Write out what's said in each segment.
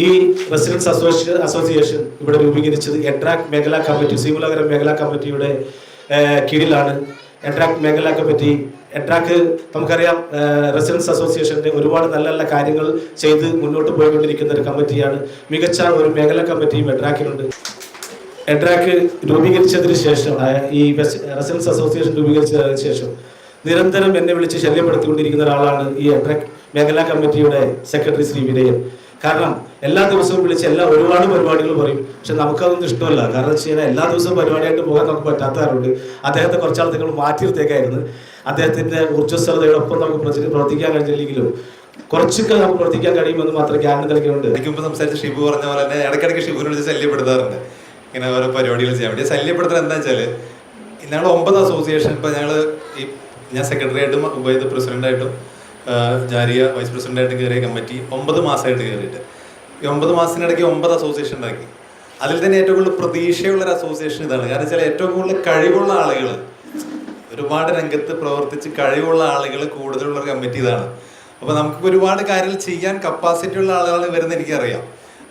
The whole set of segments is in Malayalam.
ഈ റെസിഡൻസ് അസോസിയേഷൻ ഇവിടെ രൂപീകരിച്ചത് എഡ്രാക് മേഖലാ കമ്മിറ്റി, ശ്രീമൂലനഗരം മേഖലാ കമ്മിറ്റിയുടെ കീഴിലാണ്. എഡ്രാക് മേഖലാ കമ്മിറ്റി, എഡ്രാക് നമുക്കറിയാം റെസിഡൻസ് അസോസിയേഷൻ്റെ ഒരുപാട് നല്ല നല്ല കാര്യങ്ങൾ ചെയ്ത് മുന്നോട്ട് പോയിക്കൊണ്ടിരിക്കുന്ന ഒരു കമ്മിറ്റിയാണ്. മികച്ച ഒരു മേഖലാ കമ്മിറ്റിയും എഡ്രാക്കിനുണ്ട്. എഡ്രാക്ക് രൂപീകരിച്ചതിന് ശേഷം, ഈ റെസിഡൻസ് അസോസിയേഷൻ രൂപീകരിച്ചതിന് ശേഷം നിരന്തരം എന്നെ വിളിച്ച് ശല്യപ്പെടുത്തിക്കൊണ്ടിരിക്കുന്ന ഒരാളാണ് ഈ എഡ്രാക് മേഖലാ കമ്മിറ്റിയുടെ സെക്രട്ടറി ശ്രീ വിനയൻ. കാരണം എല്ലാ ദിവസവും വിളിച്ച് ഒരുപാട് പരിപാടികൾ പറയും. പക്ഷെ നമുക്കതൊന്നും ഇഷ്ടമല്ല. കാരണം വെച്ച് കഴിഞ്ഞാൽ എല്ലാ ദിവസവും പരിപാടിയായിട്ട് പോകാൻ നമുക്ക് പറ്റാത്തവരുണ്ട്. അദ്ദേഹത്തെ കുറച്ചാൾ നിങ്ങൾ മാറ്റിയെടുത്തേക്കായിരുന്നു. അദ്ദേഹത്തിൻ്റെ ഊർജ്ജസ്വലതയോടൊപ്പം നമുക്ക് പ്രവർത്തിക്കാൻ കഴിഞ്ഞില്ലെങ്കിലും കുറച്ചൊക്കെ നമുക്ക് പ്രവർത്തിക്കാൻ കഴിയുമെന്ന് മാത്രമേ ഗ്യാരണ്ടി നൽകിയുണ്ട്. എനിക്ക് മുമ്പ് സംസാരിച്ച ഷിബു പറഞ്ഞ പോലെ തന്നെ ഇടയ്ക്കിടയ്ക്ക് ഷിബുവിനെ വിളിച്ച് ശല്യപ്പെടുത്താറുണ്ട് ഇങ്ങനെ ഓരോ പരിപാടികൾ ചെയ്യാൻ വേണ്ടി. ശല്യപ്പെടുത്തുന്നത് എന്താ വെച്ചാൽ, ഞങ്ങൾ 9 അസോസിയേഷൻ, ഇപ്പോൾ ഞാൻ സെക്രട്ടറി ആയിട്ടും ഉബൈദ് പ്രസിഡന്റായിട്ടും ജാരിയ വൈസ് പ്രസിഡന്റായിട്ട് കയറിയ കമ്മിറ്റി 9 മാസമായിട്ട് കയറിയിട്ട് ഈ 9 മാസത്തിനിടയ്ക്ക് 9 അസോസിയേഷൻ ഉണ്ടാക്കി. അതിൽ തന്നെ ഏറ്റവും കൂടുതൽ പ്രതീക്ഷയുള്ളൊരു അസോസിയേഷൻ ഇതാണ്. കാരണം വെച്ചാൽ ഏറ്റവും കൂടുതൽ കഴിവുള്ള ആളുകൾ, ഒരുപാട് രംഗത്ത് പ്രവർത്തിച്ച് കഴിവുള്ള ആളുകൾ കൂടുതലുള്ള കമ്മിറ്റി ഇതാണ്. അപ്പോൾ നമുക്ക് ഒരുപാട് കാര്യങ്ങൾ ചെയ്യാൻ കപ്പാസിറ്റി ഉള്ള ആളുകളാണ് ഇവരെന്ന് എനിക്കറിയാം.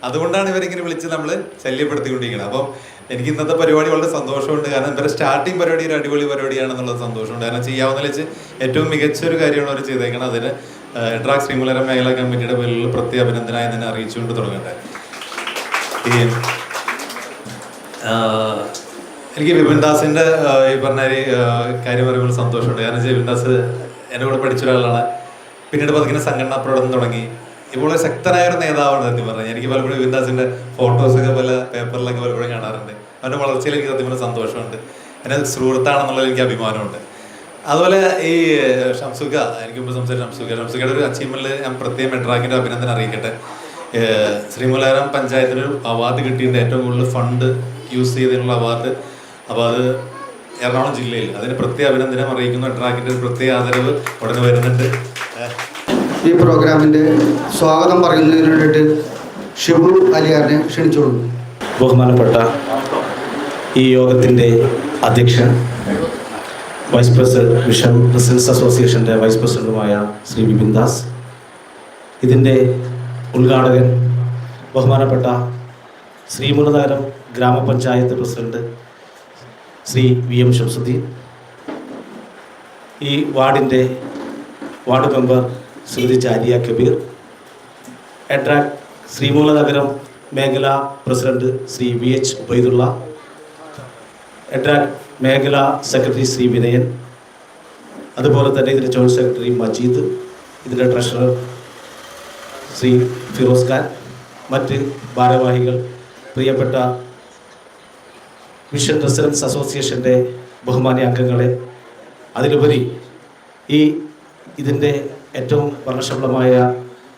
അതുകൊണ്ടാണ് ഇവരിങ്ങനെ വിളിച്ച് നമ്മൾ ശല്യപ്പെടുത്തിക്കൊണ്ടിരിക്കുന്നത്. അപ്പം എനിക്ക് ഇന്നത്തെ പരിപാടി വളരെ സന്തോഷമുണ്ട്. കാരണം ഇവരുടെ സ്റ്റാർട്ടിങ് പരിപാടി ഒരു അടിപൊളി പരിപാടിയാണെന്നുള്ളത് സന്തോഷമുണ്ട്. കാരണം ചെയ്യാവുന്ന വെച്ച് ഏറ്റവും മികച്ചൊരു കാര്യമാണ് അവർ ചെയ്തേക്കണം. അതിന് എഡ്രാക് ശ്രീമൂലനഗരം മേഖലാ കമ്മിറ്റിയുടെ പേരിൽ പ്രത്യേക അഭിനന്ദനായി തന്നെ അറിയിച്ചുകൊണ്ട് തുടങ്ങട്ടെ. എനിക്ക് വിപിൻ ദാസിൻ്റെ ഈ പറഞ്ഞ കാര്യം പറയുമ്പോൾ സന്തോഷമുണ്ട്. കാരണം വിപിൻ ദാസ് എൻ്റെ കൂടെ പഠിച്ച ഒരാളാണ്. പിന്നീട് പതിങ്ങനെ സംഘടനാ പ്രവർത്തനം തുടങ്ങി. ഇപ്പോൾ ശക്തനായ ഒരു നേതാവാണ് സത്യം പറഞ്ഞാൽ. എനിക്ക് പലപ്പോഴും വിപിൻ ദാസിൻ്റെ ഫോട്ടോസൊക്കെ പല പേപ്പറിലൊക്കെ പലപ്പോഴും കാണാറുണ്ട്. അവൻ്റെ വളർച്ചയിൽ എനിക്ക് സത്യം പറഞ്ഞാൽ സന്തോഷമുണ്ട്. എൻ്റെ സുഹൃത്താണെന്നുള്ളത് എനിക്ക് അഭിമാനമുണ്ട്. അതുപോലെ ഈ ഷംസുഖ, എനിക്ക് മുമ്പ് സംസാരിച്ച ഷംസുഖയുടെ ഒരു അച്ചീവ്മെന്റിൽ ഞാൻ പ്രത്യേകം എഡ്രാക്കിൻ്റെ അഭിനന്ദനം അറിയിക്കട്ടെ. ശ്രീമൂലനഗരം പഞ്ചായത്തിനൊരു അവാർഡ് കിട്ടിയിട്ടുണ്ട്, ഏറ്റവും കൂടുതൽ ഫണ്ട് യൂസ് ചെയ്തതിനുള്ള അവാർഡ്. അപ്പോൾ അത് എറണാകുളം ജില്ലയിൽ, അതിന് പ്രത്യേക അഭിനന്ദനം അറിയിക്കുന്നു. എഡ്രാക്കിൻ്റെ ഒരു പ്രത്യേക ആദരവ് ഉടനെ വരുന്നുണ്ട്. ഈ പ്രോഗ്രാമിൻ്റെ സ്വാഗതം പറയുന്നതിന് വേണ്ടിയിട്ട് ഷിബു അലിയാറിനെ ക്ഷണിച്ചോളൂ. ബഹുമാനപ്പെട്ട ഈ യോഗത്തിൻ്റെ അധ്യക്ഷൻ, വൈസ് പ്രസിഡന്റ്, മിഷൻ റെസിഡൻസ് അസോസിയേഷൻ്റെ വൈസ് പ്രസിഡന്റുമായ ശ്രീ വിപിൻ ദാസ്, ഇതിൻ്റെ ഉദ്ഘാടകൻ ബഹുമാനപ്പെട്ട ശ്രീമൂലനഗരം ഗ്രാമപഞ്ചായത്ത് പ്രസിഡന്റ് ശ്രീ VM ഷംസുദ്ദീൻ, ഈ ward member Shrimati ജാരിയ Kabir, EDRAC Sreemoolanagaram മേഖലാ president Shri VH Ubaidullah, EDRAC മേഖലാ സെക്രട്ടറി ശ്രീ വിനയൻ, അതുപോലെ തന്നെ ഇതിൻ്റെ ജോയിൻറ്റ് സെക്രട്ടറി മജീദ്, ഇതിൻ്റെ ട്രഷറർ ശ്രീ ഫിറോസ് ഖാൻ, മറ്റ് ഭാരവാഹികൾ, പ്രിയപ്പെട്ട മിഷൻ റെസിഡൻസ് അസോസിയേഷൻ്റെ ബഹുമാന്യ അംഗങ്ങളെ, അതിലുപരി ഇതിൻ്റെ ഏറ്റവും വർണ്ണശബളമായ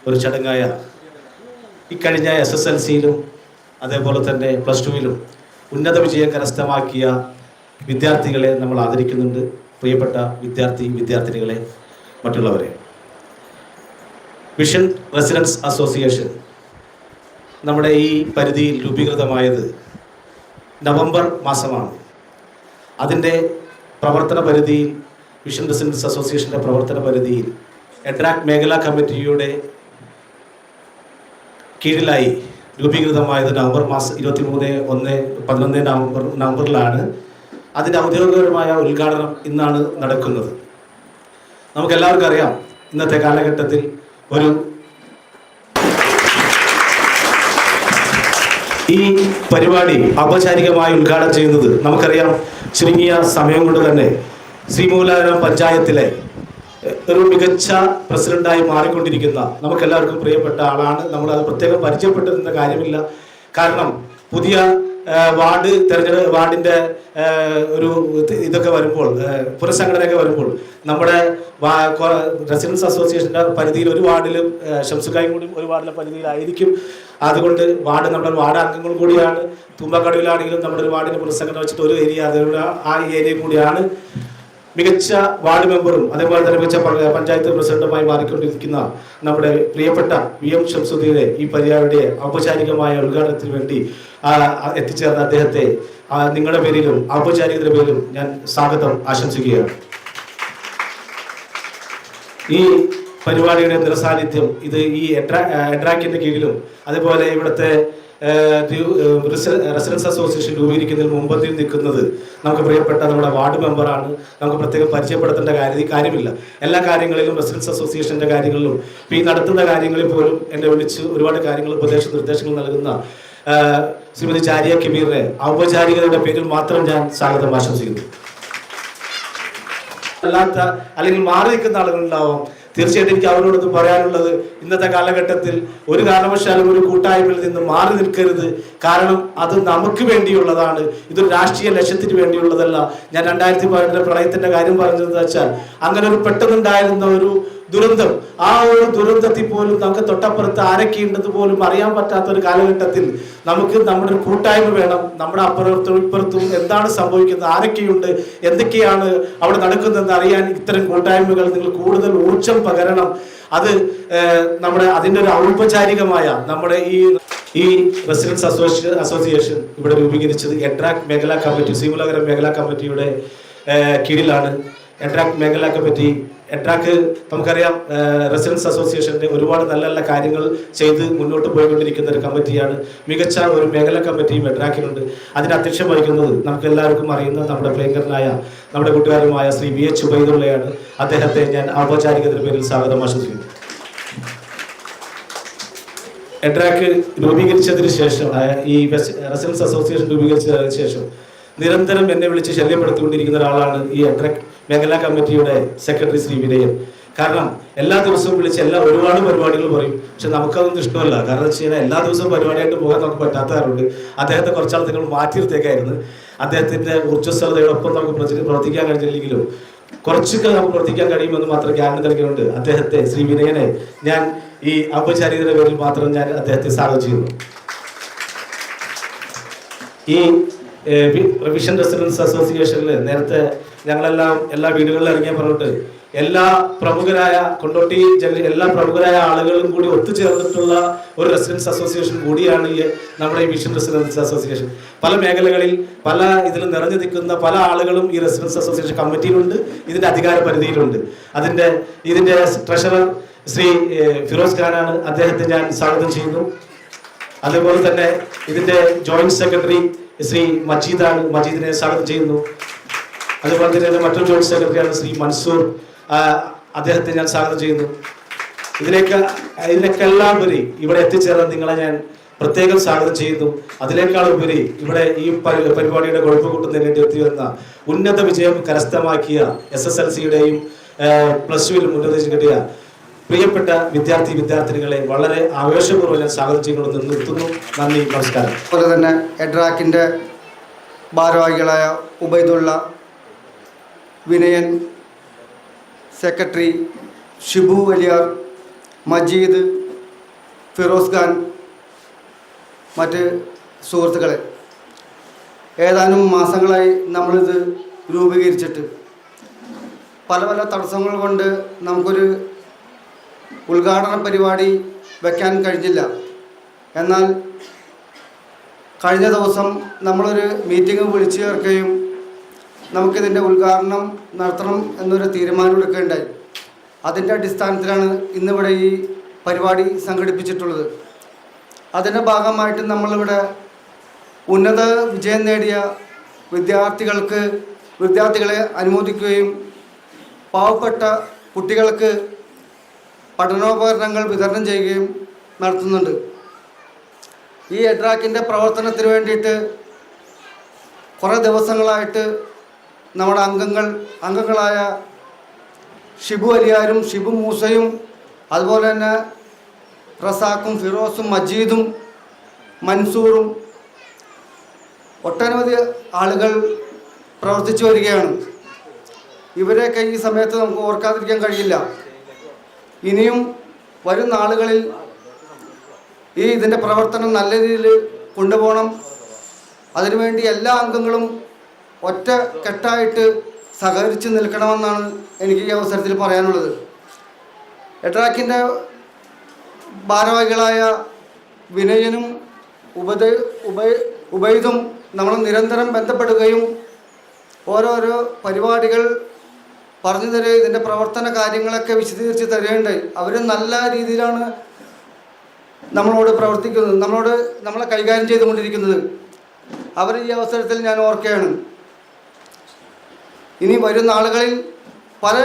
ഒരു ചടങ്ങായ ഇക്കഴിഞ്ഞ SSLCയിലും അതേപോലെ തന്നെ +2-ലും ഉന്നത വിജയം കരസ്ഥമാക്കിയ വിദ്യാർത്ഥികളെ നമ്മൾ ആദരിക്കുന്നുണ്ട്. പ്രിയപ്പെട്ട വിദ്യാർത്ഥിനികളെ, മറ്റുള്ളവരെ. മിഷൻ റെസിഡൻസ് അസോസിയേഷൻ നമ്മുടെ ഈ പരിധിയിൽ രൂപീകൃതമായത് നവംബർ മാസമാണ്. അതിൻ്റെ പ്രവർത്തന പരിധിയിൽ, മിഷൻ റെസിഡൻസ് അസോസിയേഷൻ്റെ പ്രവർത്തന പരിധിയിൽ എഡ്രാക് മേഖലാ കമ്മിറ്റിയുടെ കീഴിലായി രൂപീകൃതമായത് നവംബർ മാസം 23/11 നവംബറിലാണ്. അതിൻ്റെ ഔദ്യോഗികപരമായ ഉദ്ഘാടനം ഇന്നാണ് നടക്കുന്നത്. നമുക്കെല്ലാവർക്കും അറിയാം, ഇന്നത്തെ കാലഘട്ടത്തിൽ ഈ പരിപാടി ഔപചാരികമായി ഉദ്ഘാടനം ചെയ്യുന്നത് നമുക്കറിയാം, ചുരുങ്ങിയ സമയം കൊണ്ട് തന്നെ ശ്രീമൂലനഗരം പഞ്ചായത്തിലെ ഒരു മികച്ച പ്രസിഡന്റായി മാറിക്കൊണ്ടിരിക്കുന്ന നമുക്കെല്ലാവർക്കും പ്രിയപ്പെട്ട ആളാണ്. നമ്മളത് പ്രത്യേകം പരിചയപ്പെട്ടിരുന്ന കാര്യമില്ല. കാരണം പുതിയ വാർഡിൻ്റെ ഒരു ഇതൊക്കെ വരുമ്പോൾ, പുനഃസംഘടനയൊക്കെ വരുമ്പോൾ, നമ്മുടെ റെസിഡൻസ് അസോസിയേഷൻ്റെ പരിധിയിൽ ഒരു വാർഡിലും ഷംസുഖായും കൂടി ഒരു വാർഡിലെ പരിധിയിലായിരിക്കും. അതുകൊണ്ട് നമ്മുടെ വാർഡ് അംഗങ്ങൾ കൂടിയാണ്. തുമ്പക്കടവിലാണെങ്കിലും നമ്മുടെ ഒരു വാർഡിന് പുനഃസംഘടന വെച്ചിട്ട് ഒരു ഏരിയ, ആ ഏരിയ കൂടിയാണ്. മികച്ച വാർഡ് മെമ്പറും അതേപോലെ തന്നെ മികച്ച പഞ്ചായത്ത് പ്രസിഡന്റുമായി മാറിക്കൊണ്ടിരിക്കുന്ന നമ്മുടെ പ്രിയപ്പെട്ട VM ഷംസുദ്ദീനെ ഈ പരിപാടിയുടെ ഔപചാരികമായ ഉദ്ഘാടനത്തിന് വേണ്ടി എത്തിച്ചേർന്ന അദ്ദേഹത്തെ നിങ്ങളുടെ പേരിലും ഔപചാരികതയുടെ പേരിലും ഞാൻ സ്വാഗതം ആശംസിക്കുകയാണ്. ഈ പരിപാടിയുടെ നിറസാന്നിധ്യം ഇത് ഈ എഡ്രാക്കിന്റെ കീഴിലും അതുപോലെ ഇവിടുത്തെ റെസിഡൻസ് അസോസിയേഷൻ രൂപീകരിക്കുന്നതിന് മുമ്പത്തിൽ നിൽക്കുന്നത് നമുക്ക് പ്രിയപ്പെട്ട നമ്മുടെ വാർഡ് മെമ്പറാണ്. നമുക്ക് പ്രത്യേകം പരിചയപ്പെടുത്തേണ്ട കാര്യമില്ല. എല്ലാ കാര്യങ്ങളിലും റെസിഡൻസ് അസോസിയേഷൻ്റെ കാര്യങ്ങളിലും ഈ നടത്തുന്ന കാര്യങ്ങളിൽ പോലും എന്നെ വിളിച്ച് ഒരുപാട് കാര്യങ്ങൾ നിർദ്ദേശങ്ങൾ നൽകുന്ന ശ്രീമതി ജാരിയ കബീറിനെ ഔപചാരികതയുടെ പേരിൽ മാത്രം ഞാൻ സ്വാഗതം ആശംസിക്കുന്നു. അല്ലാത്ത അല്ലെങ്കിൽ മാറി നിൽക്കുന്ന ആളുകളുണ്ടാവാം. തീർച്ചയായിട്ടും എനിക്ക് അവരോടൊന്ന് പറയാനുള്ളത്, ഇന്നത്തെ കാലഘട്ടത്തിൽ ഒരു കാരണവശാലും ഒരു കൂട്ടായ്മയിൽ നിന്ന് മാറി നിൽക്കരുത്. കാരണം അത് നമുക്ക് വേണ്ടിയുള്ളതാണ്, ഇതൊരു രാഷ്ട്രീയ ലക്ഷ്യത്തിന് വേണ്ടിയുള്ളതല്ല. ഞാൻ 2018 പ്രളയത്തിന്റെ കാര്യം പറഞ്ഞതെന്ന് വെച്ചാൽ അങ്ങനെ ഒരു പെട്ടെന്നുണ്ടായിരുന്ന ഒരു ദുരന്തം, ആ ഒരു ദുരന്തത്തിൽ പോലും നമുക്ക് തൊട്ടപ്പുറത്ത് ആരൊക്കെയുണ്ടെന്ന് പോലും അറിയാൻ പറ്റാത്ത ഒരു കാലഘട്ടത്തിൽ നമുക്ക് നമ്മുടെ ഒരു കൂട്ടായ്മ വേണം. നമ്മുടെ അപ്പുറത്തും ഇപ്പുറത്തും എന്താണ് സംഭവിക്കുന്നത്, ആരൊക്കെയുണ്ട്, എന്തൊക്കെയാണ് അവിടെ നടക്കുന്നതെന്ന് അറിയാൻ ഇത്തരം കൂട്ടായ്മകൾ നിങ്ങൾ കൂടുതൽ ഊർജം പകരണം. അത് അതിൻ്റെ ഒരു ഔപചാരികമായ നമ്മുടെ ഈ റെസിഡൻസ് അസോസിയേഷൻ ഇവിടെ രൂപീകരിച്ചത് എഡ്രാക്ക് മേഖലാ കമ്മിറ്റി, ശ്രീമുലകരം മേഖലാ കമ്മിറ്റിയുടെ കീഴിലാണ്. എഡ്രാക്ക് നമുക്കറിയാം, റെസിഡൻസ് അസോസിയേഷൻ്റെ ഒരുപാട് നല്ല നല്ല കാര്യങ്ങൾ ചെയ്ത് മുന്നോട്ട് പോയിക്കൊണ്ടിരിക്കുന്ന ഒരു കമ്മിറ്റിയാണ്. മികച്ച ഒരു മേഖലാ കമ്മിറ്റിയും എഡ്രാക്കിനുണ്ട്. അതിന് അധ്യക്ഷം വഹിക്കുന്നത് നമുക്ക് എല്ലാവർക്കും അറിയുന്ന നമ്മുടെ പ്രിയങ്കരനായ നമ്മുടെ കൂട്ടുകാരുമായ ശ്രീ VH ഉബൈദുള്ളയാണ്. അദ്ദേഹത്തെ ഞാൻ ഔപചാരികതയുടെ പേരിൽ സ്വാഗതം ആശംസിക്കുന്നു. എഡ്രാക്ക് രൂപീകരിച്ചതിന് ശേഷം, ഈ റെസിഡൻസ് അസോസിയേഷൻ രൂപീകരിച്ചതിന് ശേഷം നിരന്തരം എന്നെ വിളിച്ച് ശല്യപ്പെടുത്തിക്കൊണ്ടിരിക്കുന്ന ഒരാളാണ് ഈ എഡ്രാക്ക് മേഖലാ കമ്മിറ്റിയുടെ സെക്രട്ടറി ശ്രീ വിനയൻ. കാരണം എല്ലാ ദിവസവും വിളിച്ച് ഒരുപാട് പരിപാടികൾ പറയും. പക്ഷെ നമുക്കതൊന്നും ഇഷ്ടമല്ല. കാരണം വെച്ച് കഴിഞ്ഞാൽ എല്ലാ ദിവസവും പരിപാടിയായിട്ട് പോകാൻ നമുക്ക് പറ്റാത്തവരുണ്ട്. അദ്ദേഹത്തെ കുറച്ചാൾ നിങ്ങൾ മാറ്റിയെടുത്തേക്കായിരുന്നു. അദ്ദേഹത്തിൻ്റെ ഊർജ്ജസ്വലതയോടൊപ്പം നമുക്ക് പ്രവർത്തിക്കാൻ കഴിഞ്ഞില്ലെങ്കിലും കുറച്ചൊക്കെ നമുക്ക് പ്രവർത്തിക്കാൻ കഴിയുമെന്ന് മാത്രം ഗ്യാരണ്ടി നൽകിയുണ്ട്. അദ്ദേഹത്തെ ശ്രീ വിനയനെ ഞാൻ ഈ ഔപചാരികതയുടെ പേരിൽ മാത്രം ഞാൻ അദ്ദേഹത്തെ സ്വാഗതം ചെയ്യുന്നു. ഈ വിഷൻ റെസിഡൻസ് അസോസിയേഷനിൽ നേരത്തെ ഞങ്ങളെല്ലാം എല്ലാ വീടുകളിലും ഇറങ്ങിയ പറഞ്ഞിട്ട് എല്ലാ പ്രമുഖരായ കൊണ്ടോട്ടി എല്ലാ പ്രമുഖരായ ആളുകളും കൂടി ഒത്തുചേർന്നിട്ടുള്ള ഒരു റെസിഡൻസ് അസോസിയേഷൻ കൂടിയാണ് നമ്മുടെ ഈ വിഷൻ റെസിഡൻസ് അസോസിയേഷൻ. പല മേഖലകളിൽ പല ഇതിൽ നിറഞ്ഞു നിൽക്കുന്ന പല ആളുകളും ഈ റെസിഡൻസ് അസോസിയേഷൻ കമ്മിറ്റിയിലുണ്ട്, ഇതിന്റെ അധികാര പരിധിയിലുണ്ട്. ഇതിന്റെ ട്രഷറർ ശ്രീ ഫിറോസ് ഖാനാണ്. അദ്ദേഹത്തെ ഞാൻ സ്വാഗതം ചെയ്യുന്നു. അതുപോലെ തന്നെ ഇതിന്റെ ജോയിന്റ് സെക്രട്ടറി ശ്രീ മജീദാണ്. മജീദിനെ സ്വാഗതം ചെയ്യുന്നു. അതുപോലെ തന്നെ മറ്റൊരു ജോയിന്റ് സെക്രട്ടറിയാണ് ശ്രീ മൻസൂർ. അദ്ദേഹത്തെ ഞാൻ സ്വാഗതം ചെയ്യുന്നു. ഇതിനൊക്കെല്ലാം ഉപരി ഇവിടെ എത്തിച്ചേർന്ന നിങ്ങളെ ഞാൻ പ്രത്യേകം സ്വാഗതം ചെയ്യുന്നു. അതിനേക്കാൾ ഉപരി ഇവിടെ ഈ പരിപാടിയുടെ കൊഴുപ്പ് കൂട്ടുന്നതിന് വേണ്ടി എത്തിവരുന്ന ഉന്നത വിജയം കരസ്ഥമാക്കിയ SSLC-യുടെയും +2-ൽ ഉന്നത വിജയം കിട്ടിയ പ്രിയപ്പെട്ട വിദ്യാർത്ഥിനികളെ വളരെ ആവേശപൂർവ്വം ഞാൻ സ്വാഗതം ചെയ്തുകൊണ്ട് നിർത്തുന്നു. നന്ദി, നമസ്കാരം. അതുപോലെ തന്നെ എഡ്രാക്കിൻ്റെ ഭാരവാഹികളായ ഉബൈദുള്ള, വിനയൻ, സെക്രട്ടറി ഷിബു വലിയാർ, മജീദ്, ഫിറോസ് ഖാൻ, മറ്റ് സുഹൃത്തുക്കളെ, ഏതാനും മാസങ്ങളായി നമ്മളിത് രൂപീകരിച്ചിട്ട് പല തടസ്സങ്ങൾ കൊണ്ട് നമുക്കൊരു ഉദ്ഘാടന പരിപാടി വയ്ക്കാൻ കഴിഞ്ഞില്ല. എന്നാൽ കഴിഞ്ഞ ദിവസം നമ്മളൊരു മീറ്റിംഗ് വിളിച്ചു ചേർക്കുകയും നമുക്കിതിൻ്റെ ഉദ്ഘാടനം നടത്തണം എന്നൊരു തീരുമാനമെടുക്കുകയുണ്ടായി. അതിൻ്റെ അടിസ്ഥാനത്തിലാണ് ഇന്നിവിടെ ഈ പരിപാടി സംഘടിപ്പിച്ചിട്ടുള്ളത്. അതിൻ്റെ ഭാഗമായിട്ട് നമ്മളിവിടെ ഉന്നത വിജയം നേടിയ വിദ്യാർത്ഥികളെ അനുമോദിക്കുകയും പാവപ്പെട്ട കുട്ടികൾക്ക് പഠനോപകരണങ്ങൾ വിതരണം ചെയ്യുകയും നടത്തുന്നുണ്ട്. ഈ എഡ്രാക്കിൻ്റെ പ്രവർത്തനത്തിന് വേണ്ടിയിട്ട് കുറേ ദിവസങ്ങളായിട്ട് നമ്മുടെ അംഗങ്ങളായ ഷിബു അലിയാരും ഷിബു മൂസയും അതുപോലെ തന്നെ റസാഖും ഫിറോസും മജീദും മൻസൂറും ഒട്ടനവധി ആളുകൾ പ്രവർത്തിച്ചു വരികയാണ്. ഇവരെയൊക്കെ ഈ സമയത്ത് നമുക്ക് ഓർക്കാതിരിക്കാൻ കഴിയില്ല. ഇനിയും വരും നാളുകളിൽ ഇതിൻ്റെ പ്രവർത്തനം നല്ല രീതിയിൽ കൊണ്ടുപോകണം. അതിനുവേണ്ടി എല്ലാ അംഗങ്ങളും ഒറ്റ കെട്ടായിട്ട് സഹകരിച്ച് നിൽക്കണമെന്നാണ് എനിക്ക് ഈ അവസരത്തിൽ പറയാനുള്ളത്. എഡ്രാക്കിൻ്റെ ഭാരവാഹികളായ വിനയനും ഉബൈദും നമ്മൾ നിരന്തരം ബന്ധപ്പെടുകയും ഓരോരോ പരിപാടികൾ പറഞ്ഞു തരിക, ഇതിൻ്റെ പ്രവർത്തന കാര്യങ്ങളൊക്കെ വിശദീകരിച്ച് തരികയുണ്ടായി. അവർ നല്ല രീതിയിലാണ് നമ്മളോട് പ്രവർത്തിക്കുന്നത്, നമ്മളെ കൈകാര്യം ചെയ്തുകൊണ്ടിരിക്കുന്നത്. അവർ ഈ അവസരത്തിൽ ഞാൻ ഓർക്കുകയാണ്, ഇനി വരുന്ന ആളുകളിൽ പല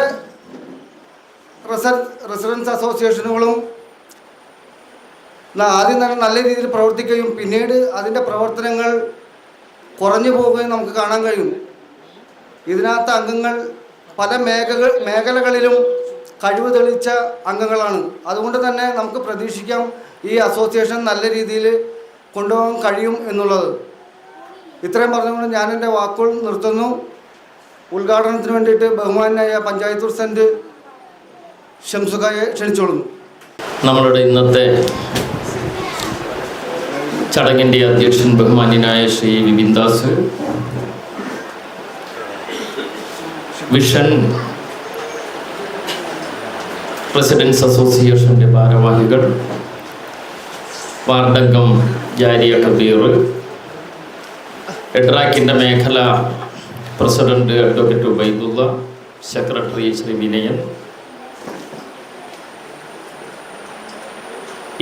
റെസിഡൻസ് അസോസിയേഷനുകളും ആദ്യം തന്നെ നല്ല രീതിയിൽ പ്രവർത്തിക്കുകയും പിന്നീട് അതിൻ്റെ പ്രവർത്തനങ്ങൾ കുറഞ്ഞു പോവുകയും നമുക്ക് കാണാൻ കഴിയും. ഇതിനകത്ത് അംഗങ്ങൾ പല മേഖലകളിലും കഴിവ് തെളിയിച്ച അംഗങ്ങളാണ്. അതുകൊണ്ട് തന്നെ നമുക്ക് പ്രതീക്ഷിക്കാം ഈ അസോസിയേഷൻ നല്ല രീതിയിൽ കൊണ്ടുപോകാൻ കഴിയും എന്നുള്ളത്. ഇത്രയും പറഞ്ഞുകൊണ്ട് ഞാൻ എൻ്റെ വാക്കുകൾ നിർത്തുന്നു. ഉദ്ഘാടനത്തിന് വേണ്ടിയിട്ട് ബഹുമാനായ പഞ്ചായത്ത് പ്രസിഡന്റ് ഷംസുഖയെ ക്ഷണിച്ചോളുന്നു. നമ്മളുടെ ഇന്നത്തെ ചടങ്ങിൻ്റെ അധ്യക്ഷൻ ബഹുമാന്യനായ ശ്രീ വിപിൻ ദാസ്, വിഷൻ റെസിഡൻസ് അസോസിയേഷൻ്റെ ഭാരവാഹികൾ, വാർഡംഗം ജാരിയ കബീർ, എഡ്രാക്കിൻ്റെ മേഖല president advocate Ubaidullah, secretary Shri Vinayan,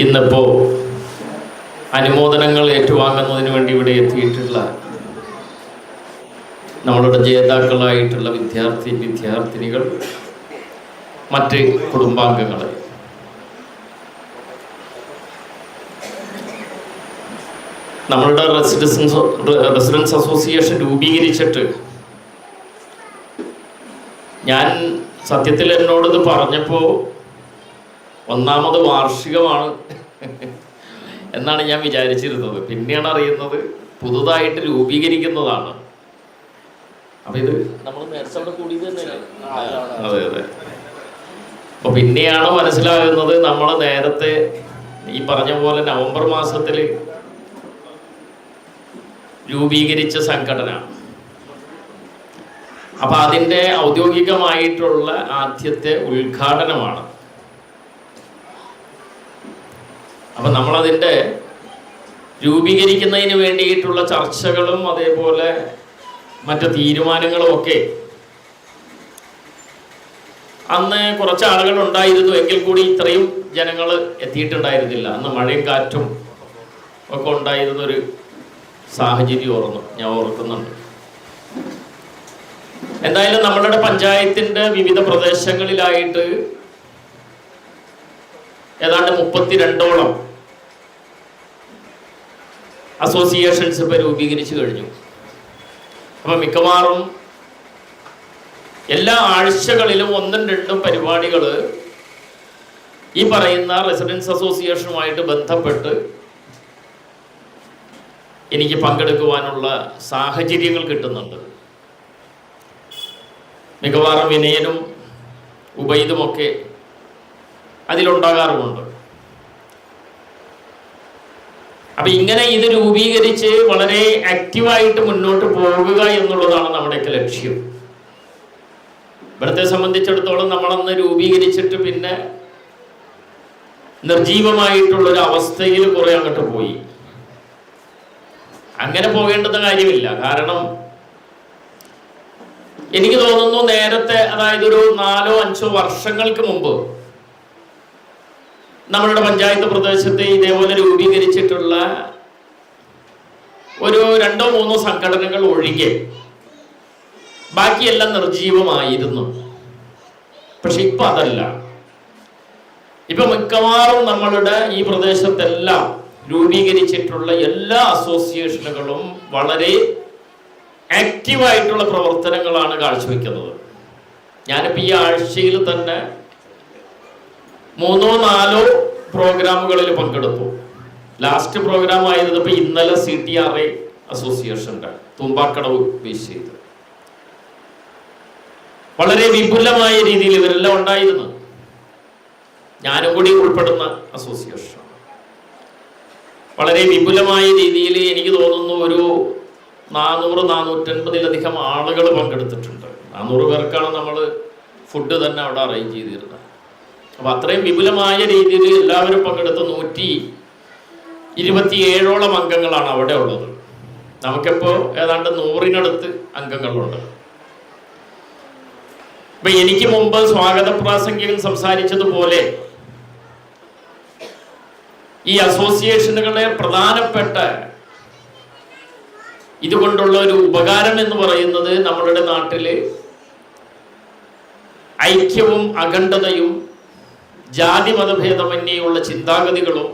ഇന്നിപ്പോൾ അനുമോദനങ്ങൾ ഏറ്റുവാങ്ങുന്നതിന് വേണ്ടി ഇവിടെ എത്തിയിട്ടുള്ള നമ്മളുടെ ജേതാക്കളായിട്ടുള്ള വിദ്യാർത്ഥിനികൾ, മറ്റ് കുടുംബാംഗങ്ങൾ, നമ്മളുടെ റെസിഡൻസ് അസോസിയേഷൻ രൂപീകരിച്ചിട്ട് ഞാൻ സത്യത്തിൽ എന്നോടിത് പറഞ്ഞപ്പോൾ 1ാമത് വാർഷികമാണ് എന്നാണ് ഞാൻ വിചാരിച്ചിരുന്നത്. പിന്നെയാണ് അറിയുന്നത് പുതുതായിട്ട് രൂപീകരിക്കുന്നതാണ്. അപ്പം ഇത് നമ്മൾ നേരത്തെ അവിടെ കൂടിയത് തന്നെയല്ലേ? അതെ അതെ. അപ്പോൾ പിന്നെയാണ് മനസ്സിലാകുന്നത് നമ്മൾ നേരത്തെ ഈ പറഞ്ഞ പോലെ നവംബർ മാസത്തിൽ രൂപീകരിച്ച സംഘടന. അപ്പം അതിൻ്റെ ഔദ്യോഗികമായിട്ടുള്ള ആദ്യത്തെ ഉദ്ഘാടനമാണ്. അപ്പം നമ്മളതിൻ്റെ രൂപീകരിക്കുന്നതിന് വേണ്ടിയിട്ടുള്ള ചർച്ചകളും അതേപോലെ മറ്റ് തീരുമാനങ്ങളും ഒക്കെ അന്ന് കുറച്ച് ആളുകൾ ഉണ്ടായിരുന്നു, എങ്കിൽ കൂടി ഇത്രയും ജനങ്ങൾ എത്തിയിട്ടുണ്ടായിരുന്നില്ല. അന്ന് മഴയും കാറ്റും ഒക്കെ ഉണ്ടായിരുന്നൊരു സാഹചര്യം ഞാൻ ഓർക്കുന്നുണ്ട്. എന്തായാലും നമ്മളുടെ പഞ്ചായത്തിൻ്റെ വിവിധ പ്രദേശങ്ങളിലായിട്ട് ഏതാണ്ട് 32ഓളം അസോസിയേഷൻസ് ഇപ്പോൾ രൂപീകരിച്ചു കഴിഞ്ഞു. അപ്പം മിക്കവാറും എല്ലാ ആഴ്ചകളിലും 1ഉം 2ഉം പരിപാടികൾ ഈ പറയുന്ന റെസിഡൻസ് അസോസിയേഷനുമായിട്ട് ബന്ധപ്പെട്ട് എനിക്ക് പങ്കെടുക്കുവാനുള്ള സാഹചര്യങ്ങൾ കിട്ടുന്നുണ്ട്. മിക്കവാറും വിനയനും ഉബൈദുമൊക്കെ അതിലുണ്ടാകാറുമുണ്ട്. അപ്പം ഇങ്ങനെ ഇത് രൂപീകരിച്ച് വളരെ ആക്റ്റീവായിട്ട് മുന്നോട്ട് പോകുക എന്നുള്ളതാണ് നമ്മുടെയൊക്കെ ലക്ഷ്യം. ഇവിടത്തെ സംബന്ധിച്ചിടത്തോളം നമ്മളന്ന് രൂപീകരിച്ചിട്ട് പിന്നെ നിർജീവമായിട്ടുള്ളൊരു അവസ്ഥയിൽ കുറെ അങ്ങോട്ട് പോയി. അങ്ങനെ പോകേണ്ടുന്ന കാര്യമില്ല. കാരണം എനിക്ക് തോന്നുന്നു നേരത്തെ, അതായത് ഒരു 4-5 വർഷങ്ങൾക്ക് മുമ്പ് നമ്മളുടെ പഞ്ചായത്ത് പ്രദേശത്ത് ഇതേപോലെ രൂപീകരിച്ചിട്ടുള്ള ഒരു 2-3 സംഘടനകൾ ഒഴികെ ബാക്കിയെല്ലാം നിർജീവമായിരുന്നു. പക്ഷെ ഇപ്പൊ അതല്ല. ഇപ്പൊ മിക്കവാറും നമ്മളുടെ ഈ പ്രദേശത്തെല്ലാം രൂപീകരിച്ചിട്ടുള്ള എല്ലാ അസോസിയേഷനുകളും വളരെ ആക്റ്റീവായിട്ടുള്ള പ്രവർത്തനങ്ങളാണ് കാഴ്ചവെക്കുന്നത്. ഞാനിപ്പോൾ ഈ ആഴ്ചയിൽ തന്നെ 3-4 പ്രോഗ്രാമുകളിൽ പങ്കെടുത്തു. ലാസ്റ്റ് പ്രോഗ്രാം ആയിരുന്നു ഇപ്പോൾ ഇന്നലെ CTRA അസോസിയേഷൻ്റെ തുമ്പാക്കടവ് ബേസ് ചെയ്ത് വളരെ വിപുലമായ രീതിയിൽ ഇവരെല്ലാം ഉണ്ടായിരുന്നു. ഞാനും കൂടി ഉൾപ്പെടുന്ന അസോസിയേഷൻ വളരെ വിപുലമായ രീതിയിൽ എനിക്ക് തോന്നുന്നു ഒരു 400-450 ആളുകൾ പങ്കെടുത്തിട്ടുണ്ട്. 400 പേർക്കാണ് നമ്മൾ ഫുഡ് തന്നെ അവിടെ അറേഞ്ച് ചെയ്തിരുന്നത്. അപ്പം അത്രയും വിപുലമായ രീതിയിൽ എല്ലാവരും പങ്കെടുത്ത് 127ഓളം അംഗങ്ങളാണ് അവിടെ ഉള്ളത്. നമുക്കിപ്പോൾ ഏതാണ്ട് 100-നടുത്ത് അംഗങ്ങളുണ്ട്. അപ്പൊ എനിക്ക് മുമ്പ് സ്വാഗത പ്രാസംഗികൻ സംസാരിച്ചതുപോലെ ഈ അസോസിയേഷനുകളെ പ്രധാനപ്പെട്ട ഇതുകൊണ്ടുള്ള ഒരു ഉപകാരം എന്ന് പറയുന്നത് നമ്മളുടെ നാട്ടില് ഐക്യവും അഖണ്ഡതയും ജാതി മതഭേദമന്യേയുള്ള ചിന്താഗതികളും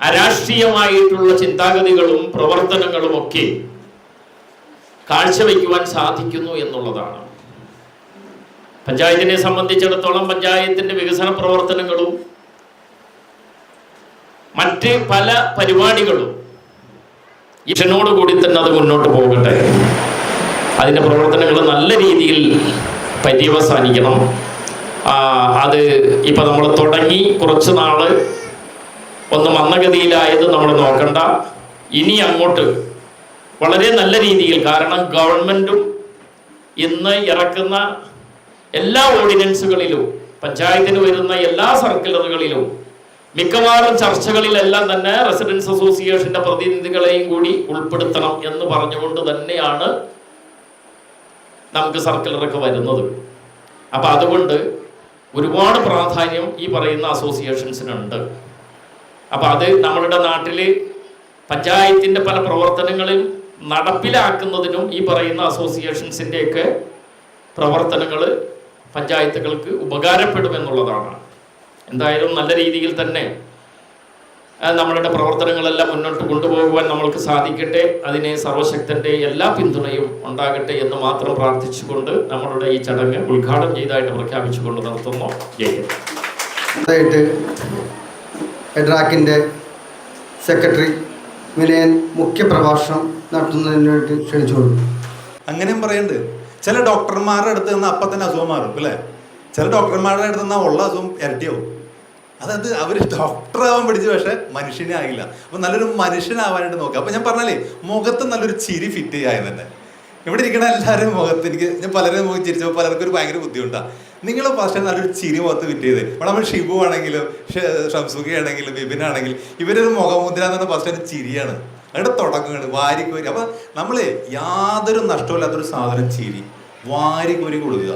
അരാഷ്ട്രീയമായിട്ടുള്ള ചിന്താഗതികളും പ്രവർത്തനങ്ങളും ഒക്കെ കാഴ്ചവെക്കുവാൻ സാധിക്കുന്നു എന്നുള്ളതാണ്. പഞ്ചായത്തിനെ സംബന്ധിച്ചിടത്തോളം പഞ്ചായത്തിന്റെ വികസന പ്രവർത്തനങ്ങളും മറ്റ് പല പരിപാടികളും ഈശ്വരനോടുകൂടി തന്നെ അത് മുന്നോട്ട് പോകട്ടെ. അതിൻ്റെ പ്രവർത്തനങ്ങൾ നല്ല രീതിയിൽ പര്യവസാനിക്കണം. അത് ഇപ്പം നമ്മൾ തുടങ്ങി കുറച്ച് നാള് ഒന്ന് മന്ദഗതിയിലായത് നമ്മൾ നോക്കണ്ട. ഇനി അങ്ങോട്ട് വളരെ നല്ല രീതിയിൽ, കാരണം ഗവൺമെൻറ്റും ഇന്ന് ഇറക്കുന്ന എല്ലാ ഓർഡിനൻസുകളിലും പഞ്ചായത്തിന് വരുന്ന എല്ലാ സർക്കുലറുകളിലും മിക്കവാറും ചർച്ചകളിലെല്ലാം തന്നെ റെസിഡൻസ് അസോസിയേഷന്റെ പ്രതിനിധികളെയും കൂടി ഉൾപ്പെടുത്തണം എന്ന് പറഞ്ഞുകൊണ്ട് തന്നെയാണ് നമുക്ക് സർക്കുലറൊക്കെ വരുന്നത്. അപ്പം അതുകൊണ്ട് ഒരുപാട് പ്രാധാന്യം ഈ പറയുന്ന അസോസിയേഷൻസിനുണ്ട്. അപ്പം അത് നമ്മളുടെ നാട്ടിൽ പഞ്ചായത്തിൻ്റെ പല പ്രവർത്തനങ്ങളിൽ നടപ്പിലാക്കുന്നതിനും ഈ പറയുന്ന അസോസിയേഷൻസിൻ്റെയൊക്കെ പ്രവർത്തനങ്ങൾ പഞ്ചായത്തുകൾക്ക് ഉപകാരപ്പെടുമെന്നുള്ളതാണ്. എന്തായാലും നല്ല രീതിയിൽ തന്നെ നമ്മളുടെ പ്രവർത്തനങ്ങളെല്ലാം മുന്നോട്ട് കൊണ്ടുപോകുവാൻ നമ്മൾക്ക് സാധിക്കട്ടെ. അതിനെ സർവശക്തന്റെ എല്ലാ പിന്തുണയും ഉണ്ടാകട്ടെ എന്ന് മാത്രം പ്രാർത്ഥിച്ചുകൊണ്ട് നമ്മളുടെ ഈ ചടങ്ങ് ഉദ്ഘാടനം ചെയ്തതായിട്ട് പ്രഖ്യാപിച്ചുകൊണ്ട് നിർത്തുന്നു. ജയ്. എഡ്രാക്കിൻ്റെ സെക്രട്ടറി വിനയൻ മുഖ്യപ്രഭാഷണം നടത്തുന്നതിന് വേണ്ടി ക്ഷണിച്ചോളൂ. അങ്ങനെയും പറയുന്നുണ്ട്, ചില ഡോക്ടർമാരുടെ അടുത്ത് നിന്ന് അപ്പം തന്നെ അസുഖം മാറും അല്ലേ? ചില ഡോക്ടർമാരുടെ അടുത്ത് നിന്നാൽ ഉള്ള അസുഖം ഇരട്ടിയാവും. അതായത് അവർ ഡോക്ടറാവാൻ പഠിച്ചു, പക്ഷെ മനുഷ്യനെ ആയില്ല. അപ്പം നല്ലൊരു മനുഷ്യനാവാനായിട്ട് നോക്കുക. അപ്പം ഞാൻ പറഞ്ഞാലേ മുഖത്ത് നല്ലൊരു ചിരി ഫിറ്റ് ചെയ്യാൻ തന്നെ. ഇവിടെ ഇരിക്കണ എല്ലാവരും മുഖത്ത് ഞാൻ പലരും മുഖം ചിരിച്ചപ്പോൾ പലർക്കും ഒരു ഭയങ്കര ബുദ്ധിമുട്ടാണ്. നിങ്ങൾ പക്ഷേ നല്ലൊരു ചിരി മുഖത്ത് ഫിറ്റ് ചെയ്ത് ഇവിടെ നമ്മൾ ഷിബു ആണെങ്കിലും ഷംസുഖി ആണെങ്കിലും ബിബിനാണെങ്കിലും ഇവരൊരു മുഖമുദ്ര എന്ന് പറഞ്ഞാൽ ഫസ്റ്റ് ഒരു ചിരിയാണ്. അവിടെ തുടങ്ങുകയാണ് വാരിക്കോരി. അപ്പം നമ്മൾ യാതൊരു നഷ്ടമില്ലാത്തൊരു സാധനം ചിരി വാരിക്കോരി കൊടുക്കുക.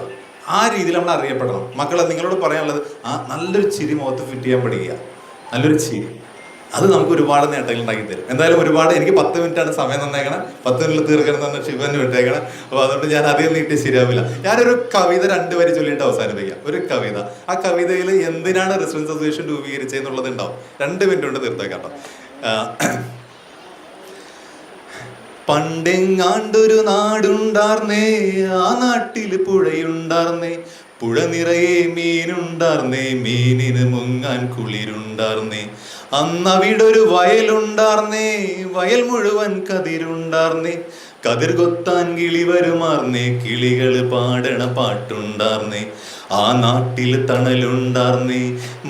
ആ രീതിയിൽ നമ്മൾ അറിയപ്പെടണം. മക്കളെ നിങ്ങളോട് പറയാനുള്ളത് നല്ലൊരു ചിരി മുഖത്ത് ഫിറ്റ് ചെയ്യാൻ പഠിക്കുക. നല്ലൊരു ചിരി അത് നമുക്ക് ഒരുപാട് നേട്ടങ്ങൾ ഉണ്ടാക്കി തരും. എന്തായാലും ഒരുപാട് എനിക്ക് 10 മിനിറ്റാണ് സമയം തന്നേക്കണം. 10 മിനിറ്റിൽ തീർക്കണം എന്ന് ശിവന് വിട്ടേക്കണം. അപ്പോൾ അതുകൊണ്ട് ഞാൻ അധികം നീട്ടി ശരിയാവില്ല. ഞാനൊരു കവിത 2 വരി ചൊല്ലിയിട്ട് അവസാനിപ്പിക്കാം. ഒരു കവിത. ആ കവിതയിൽ എന്തിനാണ് റെസിഡൻസ് അസോസിയേഷൻ രൂപീകരിച്ചതെന്നുള്ളത് ഉണ്ടാവും. 2 മിനിറ്റ് കൊണ്ട് തീർത്തേക്കാം. പണ്ടെങ്ങാണ്ടൊരു നാടുണ്ടാർന്നേ, ആ നാട്ടിൽ പുഴയുണ്ടാർന്നേ, പുഴ നിറയെ മീനുണ്ടാർന്നേ, മീനിന് മുങ്ങാൻ കുളിരുണ്ടാർന്നേ. അന്നവിടൊരു വയലുണ്ടാർന്നേ, വയൽ മുഴുവൻ കതിരുണ്ടാർന്നേ, കതിർ കൊത്താൻ കിളി വരുമാർന്നേ, കിളികള് പാടണ പാട്ടുണ്ടാർന്നേ. ആ നാട്ടിൽ തണലുണ്ടാർന്നേ,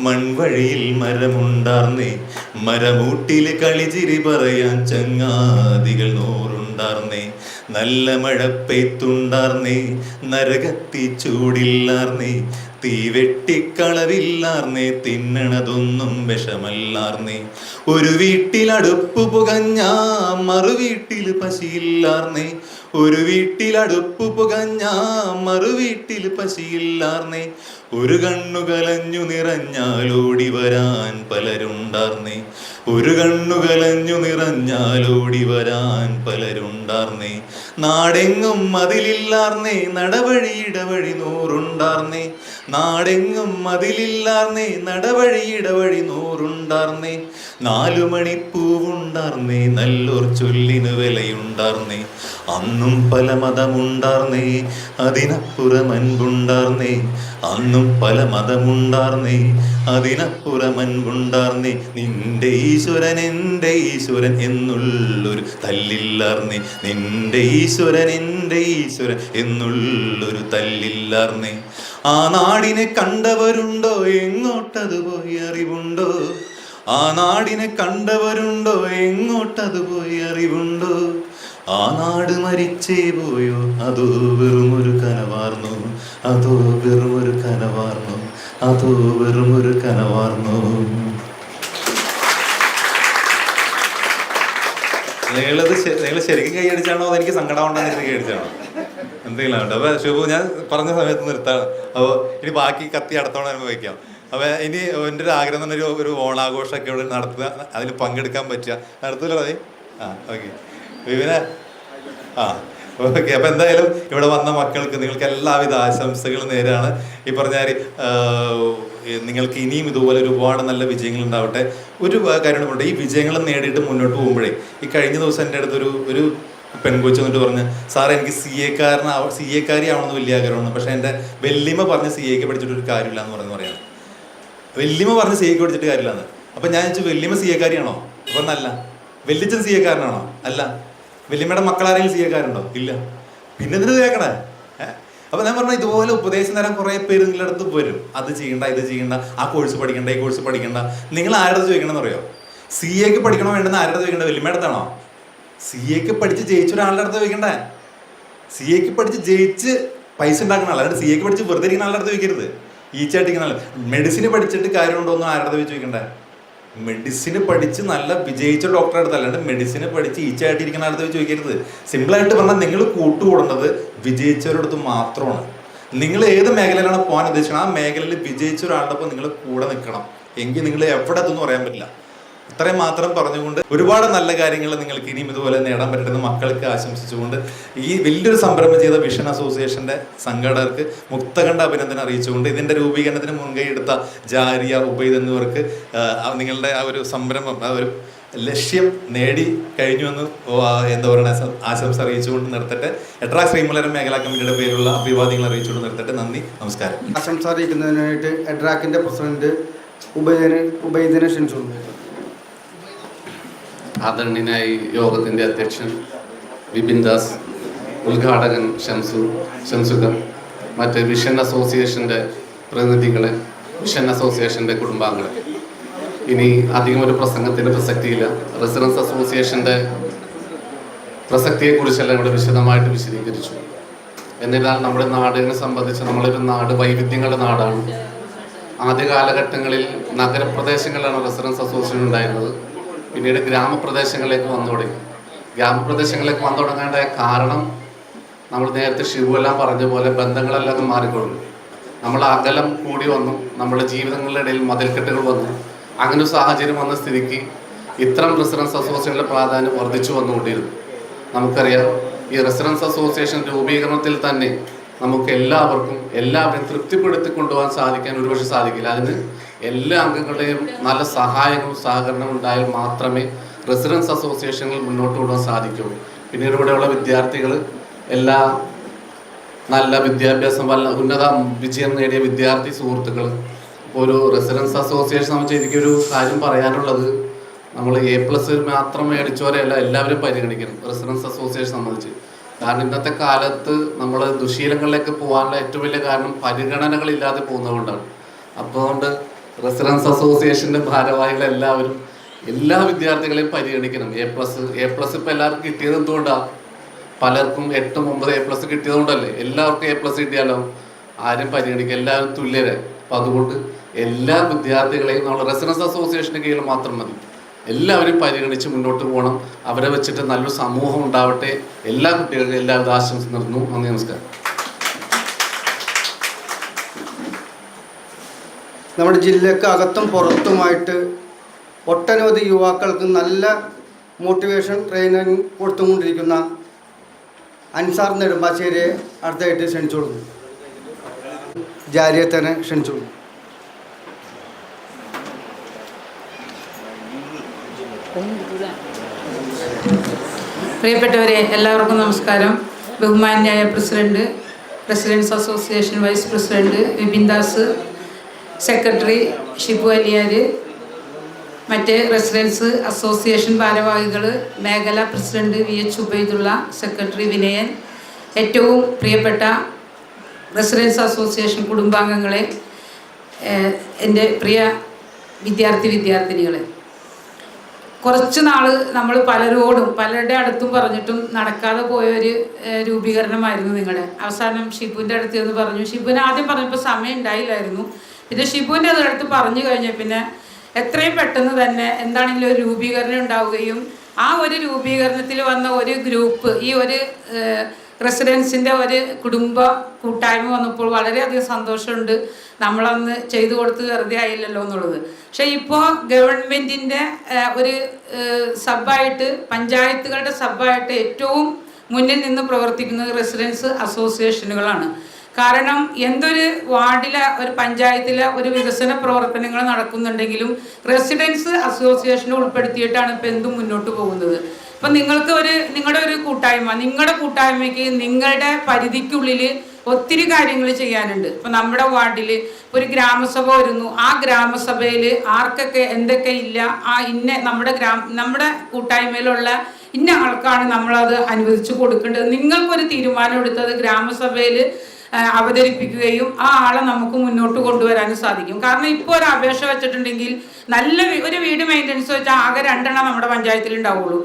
മൺവഴിയിൽ മരമുണ്ടാർന്നേ, മരമൂട്ടില് കളിച്ചിരി പറയാൻ ചങ്ങാതികൾ 100 ഉണ്ടാർന്നേ. നല്ല മഴ പെയ്ത്തുണ്ടാർന്നേ, നരകത്തി ചൂടില്ലാർന്നേ, തീ വെട്ടിക്കളവില്ലാർന്നേ, തിന്നണതൊന്നും വിഷമല്ലാർന്നേ. ഒരു വീട്ടിലടുപ്പ് പുകഞ്ഞ മറുവീട്ടിൽ പശിയില്ലാർന്നേ, ഒരു വീട്ടിലടുപ്പ് പുകഞ്ഞ മറുവീട്ടിൽ പശിയില്ലാർന്നേ. ഒരു കണ്ണു കലഞ്ഞു നിറഞ്ഞാൽ ഓടി വരാൻ പലരുണ്ടാർന്നേ, ഒരു കണ്ണു കലഞ്ഞു നിറഞ്ഞാൽ ഓടി വരാൻ പലരുണ്ടാർന്നേ. നാടെങ്ങും മതിലില്ലാർന്നേ, നടവഴി ഇടവഴി 100 ഉണ്ടാർന്നേ, നാടെങ്ങും മതിലില്ലാർന്നേ, നടവഴി ഇടവഴി 100 ഉണ്ടാർന്നേ. 4 മണിപ്പൂവുണ്ടാർന്നേ, നല്ലൊർ ചൊല്ലിന് വിലയുണ്ടാർന്നേ. അന്നും പല മതമുണ്ടാർന്നേ, അതിനപ്പുറം അൻപുണ്ടാർന്നേ, അന്നും പല മതമുണ്ടാർന്നേ, അതിനപ്പുറം അൻപുണ്ടാർന്നേ. നിന്റെ ഈശ്വരൻ എൻ്റെ ഈശ്വരൻ എന്നുള്ളൊരു തല്ലില്ലാർന്നേ, നിന്റെ ഈശ്വരൻ എൻ്റെ ഈശ്വരൻ എന്നുള്ളൊരു തല്ലില്ലാർന്നേ. ആ നാടിനെ കണ്ടവരുണ്ടോ, എങ്ങോട്ടത് പോയി അറിവുണ്ടോ? ആ നാടിനെ കണ്ടവരുണ്ടോ, എങ്ങോട്ടത് പോയി അറിവുണ്ടോ? ആ നാട് മരിച്ചേ പോയോ, അതോ വെറുമൊരു കനവാർന്നു, അതോ വെറുമൊരു കനവാർന്നു, അതോ വെറുമൊരു കനവാർന്നു. നിങ്ങൾ ശരിക്കും കൈയടിച്ചാണോ അതെനിക്ക് സങ്കടം ഉണ്ടാകുന്ന കൈയടിച്ചാണോ? എന്തെങ്കിലും ആവട്ടെ. അപ്പോൾ ശുഭു ഞാൻ പറഞ്ഞ സമയത്ത് നിർത്താണ്. അപ്പോൾ ഇനി ബാക്കി കത്തി അടുത്തോളം അനുഭവിക്കാം. അപ്പോൾ ഇനി എൻ്റെ ഒരു ആഗ്രഹം എന്ന് പറഞ്ഞാൽ ഒരു ഓണാഘോഷമൊക്കെ ഇവിടെ നടത്തുക, അതിൽ പങ്കെടുക്കാൻ പറ്റുക. നടത്തൂല്ലോ അതെ? ഓക്കെ വിപിനെ. ഓക്കെ. അപ്പോൾ എന്തായാലും ഇവിടെ വന്ന മക്കൾക്ക് നിങ്ങൾക്ക് എല്ലാവിധ ആശംസകളും നേരാണ്. ഈ പറഞ്ഞാൽ നിങ്ങൾക്ക് ഇനിയും ഇതുപോലെ ഒരുപാട് നല്ല വിജയങ്ങൾ ഉണ്ടാവട്ടെ. ഒരു കാര്യമുണ്ട്, ഈ വിജയങ്ങൾ നേടിയിട്ട് മുന്നോട്ട് പോകുമ്പോഴേ, ഈ കഴിഞ്ഞ ദിവസം എൻ്റെ അടുത്തൊരു ഒരു പെൺകൊച്ചു എന്നിട്ട് പറഞ്ഞ്, സാറേ എനിക്ക് CA ആവണമെന്ന് വലിയ ആഗ്രഹമാണ്, പക്ഷേ എൻ്റെ വെല്ലിമ പറഞ്ഞ് CA പഠിച്ചിട്ടൊരു കാര്യമില്ല എന്ന് പറയാം. വെല്ലിമ പറഞ്ഞ് CA പഠിച്ചിട്ട് കാര്യമില്ലാന്ന്. അപ്പം ഞാൻ ചോദിച്ചു, വെല്ലിമ CA ആണോ? അപ്പം അല്ല. വെല്ലിച്ചൻ CA അല്ല. വെല്ലിമയുടെ മക്കളാരെങ്കിലും CA ഇല്ല. പിന്നെ എന്തിനു കേൾക്കണേ? അപ്പോൾ ഞാൻ പറഞ്ഞാൽ ഇതുപോലെ ഉപദേശം തരാൻ കുറേ പേര് നിങ്ങളുടെ അടുത്ത് വരും. അത് ചെയ്യണ്ട, ഇത് ചെയ്യണ്ട, ആ കോഴ്സ് പഠിക്കണ്ട, ഈ കോഴ്സ് പഠിക്കണ്ട. നിങ്ങൾ ആരുടെ ചോദിക്കണമെന്ന് അറിയോ? CA പഠിക്കണോ വേണ്ടെന്ന് ആരുടെ ചോദിക്കേണ്ടത്? വെല്ലിമയുടെ അടുത്താണോ? CA പഠിച്ച് ജയിച്ച ഒരാളുടെ അടുത്ത് ചോദിക്കണ്ടേ? CA പഠിച്ച് ജയിച്ച് പൈസ ഉണ്ടാക്കുന്ന ആൾ, അല്ലാണ്ട് CA പഠിച്ച് വെറുതെ ഇരിക്കുന്ന ആളുടെ അടുത്ത് ചോദിക്കരുത്. ഈച്ചായിട്ടിരിക്കുന്ന ആൾ. മെഡിസിന് പഠിച്ചിട്ട് കാര്യമുണ്ടോ എന്ന് ആരുടെ അടുത്ത് ചോദിക്കണ്ടേ? മെഡിസിന് പഠിച്ച് നല്ല വിജയിച്ച ഡോക്ടറെ അടുത്ത്, അല്ലാണ്ട് മെഡിസിന് പഠിച്ച് ഈച്ചയായിട്ടിരിക്കുന്ന അടുത്ത് ചോദിക്കരുത്. സിമ്പിളായിട്ട് പറഞ്ഞാൽ നിങ്ങൾ കൂട്ടുകൂടുന്നത് വിജയിച്ചവരുടെ അടുത്ത് മാത്രമാണ്. നിങ്ങൾ ഏത് മേഖലയിലാണ് പോകാൻ ഉദ്ദേശിക്കുന്നത്, ആ മേഖലയിൽ വിജയിച്ച ഒരാളുടെ ഒപ്പം നിങ്ങൾ കൂടെ നിൽക്കണം. എങ്കിൽ നിങ്ങൾ എവിടെ എത്തുമെന്ന് പറയാൻ പറ്റില്ല. ഇത്രയും മാത്രം പറഞ്ഞുകൊണ്ട് ഒരുപാട് നല്ല കാര്യങ്ങൾ നിങ്ങൾക്ക് ഇനിയും ഇതുപോലെ നേടാൻ പറ്റുന്ന മക്കൾക്ക് ആശംസിച്ചുകൊണ്ട് ഈ വലിയൊരു സംരംഭം ചെയ്ത വിഷൻ അസോസിയേഷൻ്റെ സംഘാടകർക്ക് മുക്തകണ്ഠ അഭിനന്ദനം അറിയിച്ചുകൊണ്ട് ഇതിൻ്റെ രൂപീകരണത്തിന് മുൻകൈ എടുത്ത ജാരിയ, ഉബൈദ് എന്നിവർക്ക് നിങ്ങളുടെ ആ ഒരു സംരംഭം, ആ ഒരു ലക്ഷ്യം നേടി കഴിഞ്ഞുവെന്ന് എന്താ പറയുക ആശംസ അറിയിച്ചുകൊണ്ട് നിർത്തട്ടെ. എട്രാക് ശ്രീമൂലരം മേഖലാ കമ്മിറ്റിയുടെ പേരിലുള്ള അഭിവാദ്യങ്ങൾ അറിയിച്ചുകൊണ്ട് നിർത്തട്ടെ. നന്ദി, നമസ്കാരം. ആശംസ അറിയിക്കുന്നതിനായിട്ട് എട്രാക്കിൻ്റെ പ്രസിഡന്റ് ഉബൈദിനെ ക്ഷണിച്ചു. ആദരണീയനായി യോഗത്തിൻ്റെ അധ്യക്ഷൻ വിപിൻ ദാസ്, ഉദ്ഘാടകൻ ഷംസുഖർ, മറ്റ് വിഷൻ അസോസിയേഷൻ്റെ പ്രതിനിധികളെ, വിഷൻ അസോസിയേഷൻ്റെ കുടുംബാംഗങ്ങളെ, ഇനി അധികം ഒരു പ്രസംഗത്തിൻ്റെ പ്രസക്തിയില്ല. റെസിഡൻസ് അസോസിയേഷൻ്റെ പ്രസക്തിയെക്കുറിച്ചെല്ലാം ഇവിടെ വിശദമായിട്ട് വിശദീകരിച്ചു. എന്നിരുന്നാൽ നമ്മുടെ നാടിനെ സംബന്ധിച്ച് നമ്മളൊരു നാട് വൈവിധ്യങ്ങളുടെ നാടാണ്. ആദ്യ കാലഘട്ടങ്ങളിൽ നഗരപ്രദേശങ്ങളിലാണ് റെസിഡൻസ് അസോസിയേഷൻ ഉണ്ടായിരുന്നത്. പിന്നീട് ഗ്രാമപ്രദേശങ്ങളിലേക്ക് വന്നു തുടങ്ങി. ഗ്രാമപ്രദേശങ്ങളിലേക്ക് വന്നു തുടങ്ങേണ്ട കാരണം നമ്മൾ നേരത്തെ ഷിവുവെല്ലാം പറഞ്ഞ പോലെ ബന്ധങ്ങളെല്ലാം മാറിക്കൊള്ളു. നമ്മൾ അകലം കൂടി വന്നു, നമ്മുടെ ജീവിതങ്ങളുടെ ഇടയിൽ മതിൽക്കെട്ടുകൾ വന്നു. അങ്ങനെ ഒരു സാഹചര്യം വന്ന സ്ഥിതിക്ക് ഇത്തരം റെസിഡൻസ് അസോസിയേഷൻ്റെ പ്രാധാന്യം വർദ്ധിച്ചു വന്നുകൊണ്ടിരുന്നു. നമുക്കറിയാം, ഈ റെസിഡൻസ് അസോസിയേഷൻ രൂപീകരണത്തിൽ തന്നെ നമുക്ക് എല്ലാവരെയും തൃപ്തിപ്പെടുത്തി കൊണ്ടുപോകാൻ ഒരുപക്ഷെ സാധിക്കില്ല. അതിന് എല്ലാ അംഗങ്ങളുടെയും നല്ല സഹായവും സഹകരണവും ഉണ്ടായാൽ മാത്രമേ റെസിഡൻസ് അസോസിയേഷനുകൾ മുന്നോട്ട് കൊണ്ടുപോകാൻ സാധിക്കുകയുള്ളൂ. പിന്നീട് ഇവിടെയുള്ള വിദ്യാർത്ഥികൾ എല്ലാ നല്ല വിദ്യാഭ്യാസം, ഉന്നത വിജയം നേടിയ വിദ്യാർത്ഥി സുഹൃത്തുക്കൾ, ഒരു റെസിഡൻസ് അസോസിയേഷൻ സംബന്ധിച്ച് എനിക്കൊരു കാര്യം പറയാനുള്ളത്, നമ്മൾ A+ മാത്രം മേടിച്ചവരെയല്ല എല്ലാവരും പരിഗണിക്കണം റെസിഡൻസ് അസോസിയേഷൻ സംബന്ധിച്ച്. കാരണം ഇന്നത്തെ കാലത്ത് നമ്മൾ ദുശീലങ്ങളിലേക്ക് പോകാനുള്ള ഏറ്റവും വലിയ കാരണം പരിഗണനകളില്ലാതെ പോകുന്നതുകൊണ്ടാണ്. അതുകൊണ്ട് റെസിഡൻസ് അസോസിയേഷൻ്റെ ഭാരവാഹികളെല്ലാവരും എല്ലാ വിദ്യാർത്ഥികളെയും പരിഗണിക്കണം. A+ ഇപ്പോൾ എല്ലാവർക്കും കിട്ടിയത് എന്തുകൊണ്ടാണ്? പലർക്കും 8, 9 A+ കിട്ടിയതുകൊണ്ടല്ലേ? എല്ലാവർക്കും A+ കിട്ടിയാലോ? ആരും പരിഗണിക്കുക, എല്ലാവരും തുല്യരെ. അപ്പം അതുകൊണ്ട് എല്ലാ വിദ്യാർത്ഥികളെയും നമ്മൾ റെസിഡൻസ് അസോസിയേഷൻ്റെ കീഴിൽ മാത്രം മതി. എല്ലാവരും പരിഗണിച്ച് മുന്നോട്ട് പോകണം. അവരെ വെച്ചിട്ട് നല്ലൊരു സമൂഹം ഉണ്ടാവട്ടെ. എല്ലാ കുട്ടികൾക്കും എല്ലാവിധ ആശംസ നേർന്നു. നന്ദി, നമസ്കാരം. നമ്മുടെ ജില്ലക്ക് അകത്തും പുറത്തുമായിട്ട് ഒട്ടനവധി യുവാക്കൾക്ക് നല്ല മോട്ടിവേഷൻ ട്രെയിനിങ് കൊടുത്തുകൊണ്ടിരിക്കുന്ന അൻസാർ നെടുമ്പാശ്ശേരിയെ അടുത്തായിട്ട് ക്ഷണിച്ചോളൂ. ജാരിയെ തന്നെ ക്ഷണിച്ചോളൂ. പ്രിയപ്പെട്ടവരെ, എല്ലാവർക്കും നമസ്കാരം. ബഹുമാന്യായ president, residence association vice president Vipin Das, secretary Shibu Aliyar, മറ്റ് റെസിഡൻസ് അസോസിയേഷൻ ഭാരവാഹികൾ, മേഖലാ president VH Ubaidullah, secretary Vinayan, ഏറ്റവും പ്രിയപ്പെട്ട റെസിഡൻസ് അസോസിയേഷൻ കുടുംബാംഗങ്ങളെ, എൻ്റെ പ്രിയ വിദ്യാർത്ഥിനികളെ, കുറച്ച് നാൾ നമ്മൾ പലരുടെ അടുത്തും പറഞ്ഞിട്ടും നടക്കാതെ പോയൊരു രൂപീകരണമായിരുന്നു നിങ്ങളുടെ. അവസാനം ഷിബുവിൻ്റെ അടുത്ത് എന്ന് പറഞ്ഞു. ഷിബുവിന് ആദ്യം പറഞ്ഞപ്പോൾ സമയം ഉണ്ടായില്ലായിരുന്നു. പിന്നെ ഷിബുവിൻ്റെ അടുത്ത് പറഞ്ഞു കഴിഞ്ഞാൽ പിന്നെ എത്രയും പെട്ടെന്ന് തന്നെ എന്താണെങ്കിലും ഒരു രൂപീകരണം ഉണ്ടാവുകയും ആ ഒരു രൂപീകരണത്തിൽ വന്ന ഒരു ഗ്രൂപ്പ്, ഈ ഒരു റെസിഡൻസിൻ്റെ ഒരു കുടുംബ കൂട്ടായ്മ വന്നപ്പോൾ വളരെയധികം സന്തോഷമുണ്ട്. നമ്മളന്ന് ചെയ്തു കൊടുത്ത് വെറുതെ ആയില്ലല്ലോ എന്നുള്ളത്. പക്ഷേ ഇപ്പോൾ ഗവൺമെൻറ്റിൻ്റെ ഒരു സബ്ബായിട്ട്, പഞ്ചായത്തുകളുടെ സബ്ബായിട്ട് ഏറ്റവും മുന്നിൽ നിന്ന് പ്രവർത്തിക്കുന്നത് റെസിഡൻസ് അസോസിയേഷനുകളാണ്. കാരണം എന്തൊരു വാർഡിലെ ഒരു പഞ്ചായത്തിലെ ഒരു വികസന പ്രവർത്തനങ്ങൾ നടക്കുന്നുണ്ടെങ്കിലും റെസിഡൻസ് അസോസിയേഷനെ ഉൾപ്പെടുത്തിയിട്ടാണ് ഇപ്പം എന്തും മുന്നോട്ട് പോകുന്നത്. അപ്പം നിങ്ങളുടെ ഒരു കൂട്ടായ്മ, നിങ്ങളുടെ കൂട്ടായ്മയ്ക്ക് നിങ്ങളുടെ പരിധിക്കുള്ളിൽ ഒത്തിരി കാര്യങ്ങൾ ചെയ്യാനുണ്ട്. ഇപ്പം നമ്മുടെ വാർഡിൽ ഒരു ഗ്രാമസഭ വരുന്നു. ആ ഗ്രാമസഭയിൽ ആർക്കൊക്കെ എന്തൊക്കെ ഇല്ല, ആ നമ്മുടെ കൂട്ടായ്മയിലുള്ള ഇന്ന ആൾക്കാണ് നമ്മളത് അനുവദിച്ചു കൊടുക്കേണ്ടത്. നിങ്ങൾക്കൊരു തീരുമാനം എടുത്തത് ഗ്രാമസഭയിൽ അവതരിപ്പിക്കുകയും ആ ആളെ നമുക്ക് മുന്നോട്ട് കൊണ്ടുവരാനും സാധിക്കും. കാരണം ഇപ്പോൾ ഒരു അപേക്ഷ വെച്ചിട്ടുണ്ടെങ്കിൽ ഒരു വീട് മെയിൻ്റനൻസ് വെച്ചാൽ ആകെ 2 നമ്മുടെ പഞ്ചായത്തിൽ ഉണ്ടാവുള്ളൂ.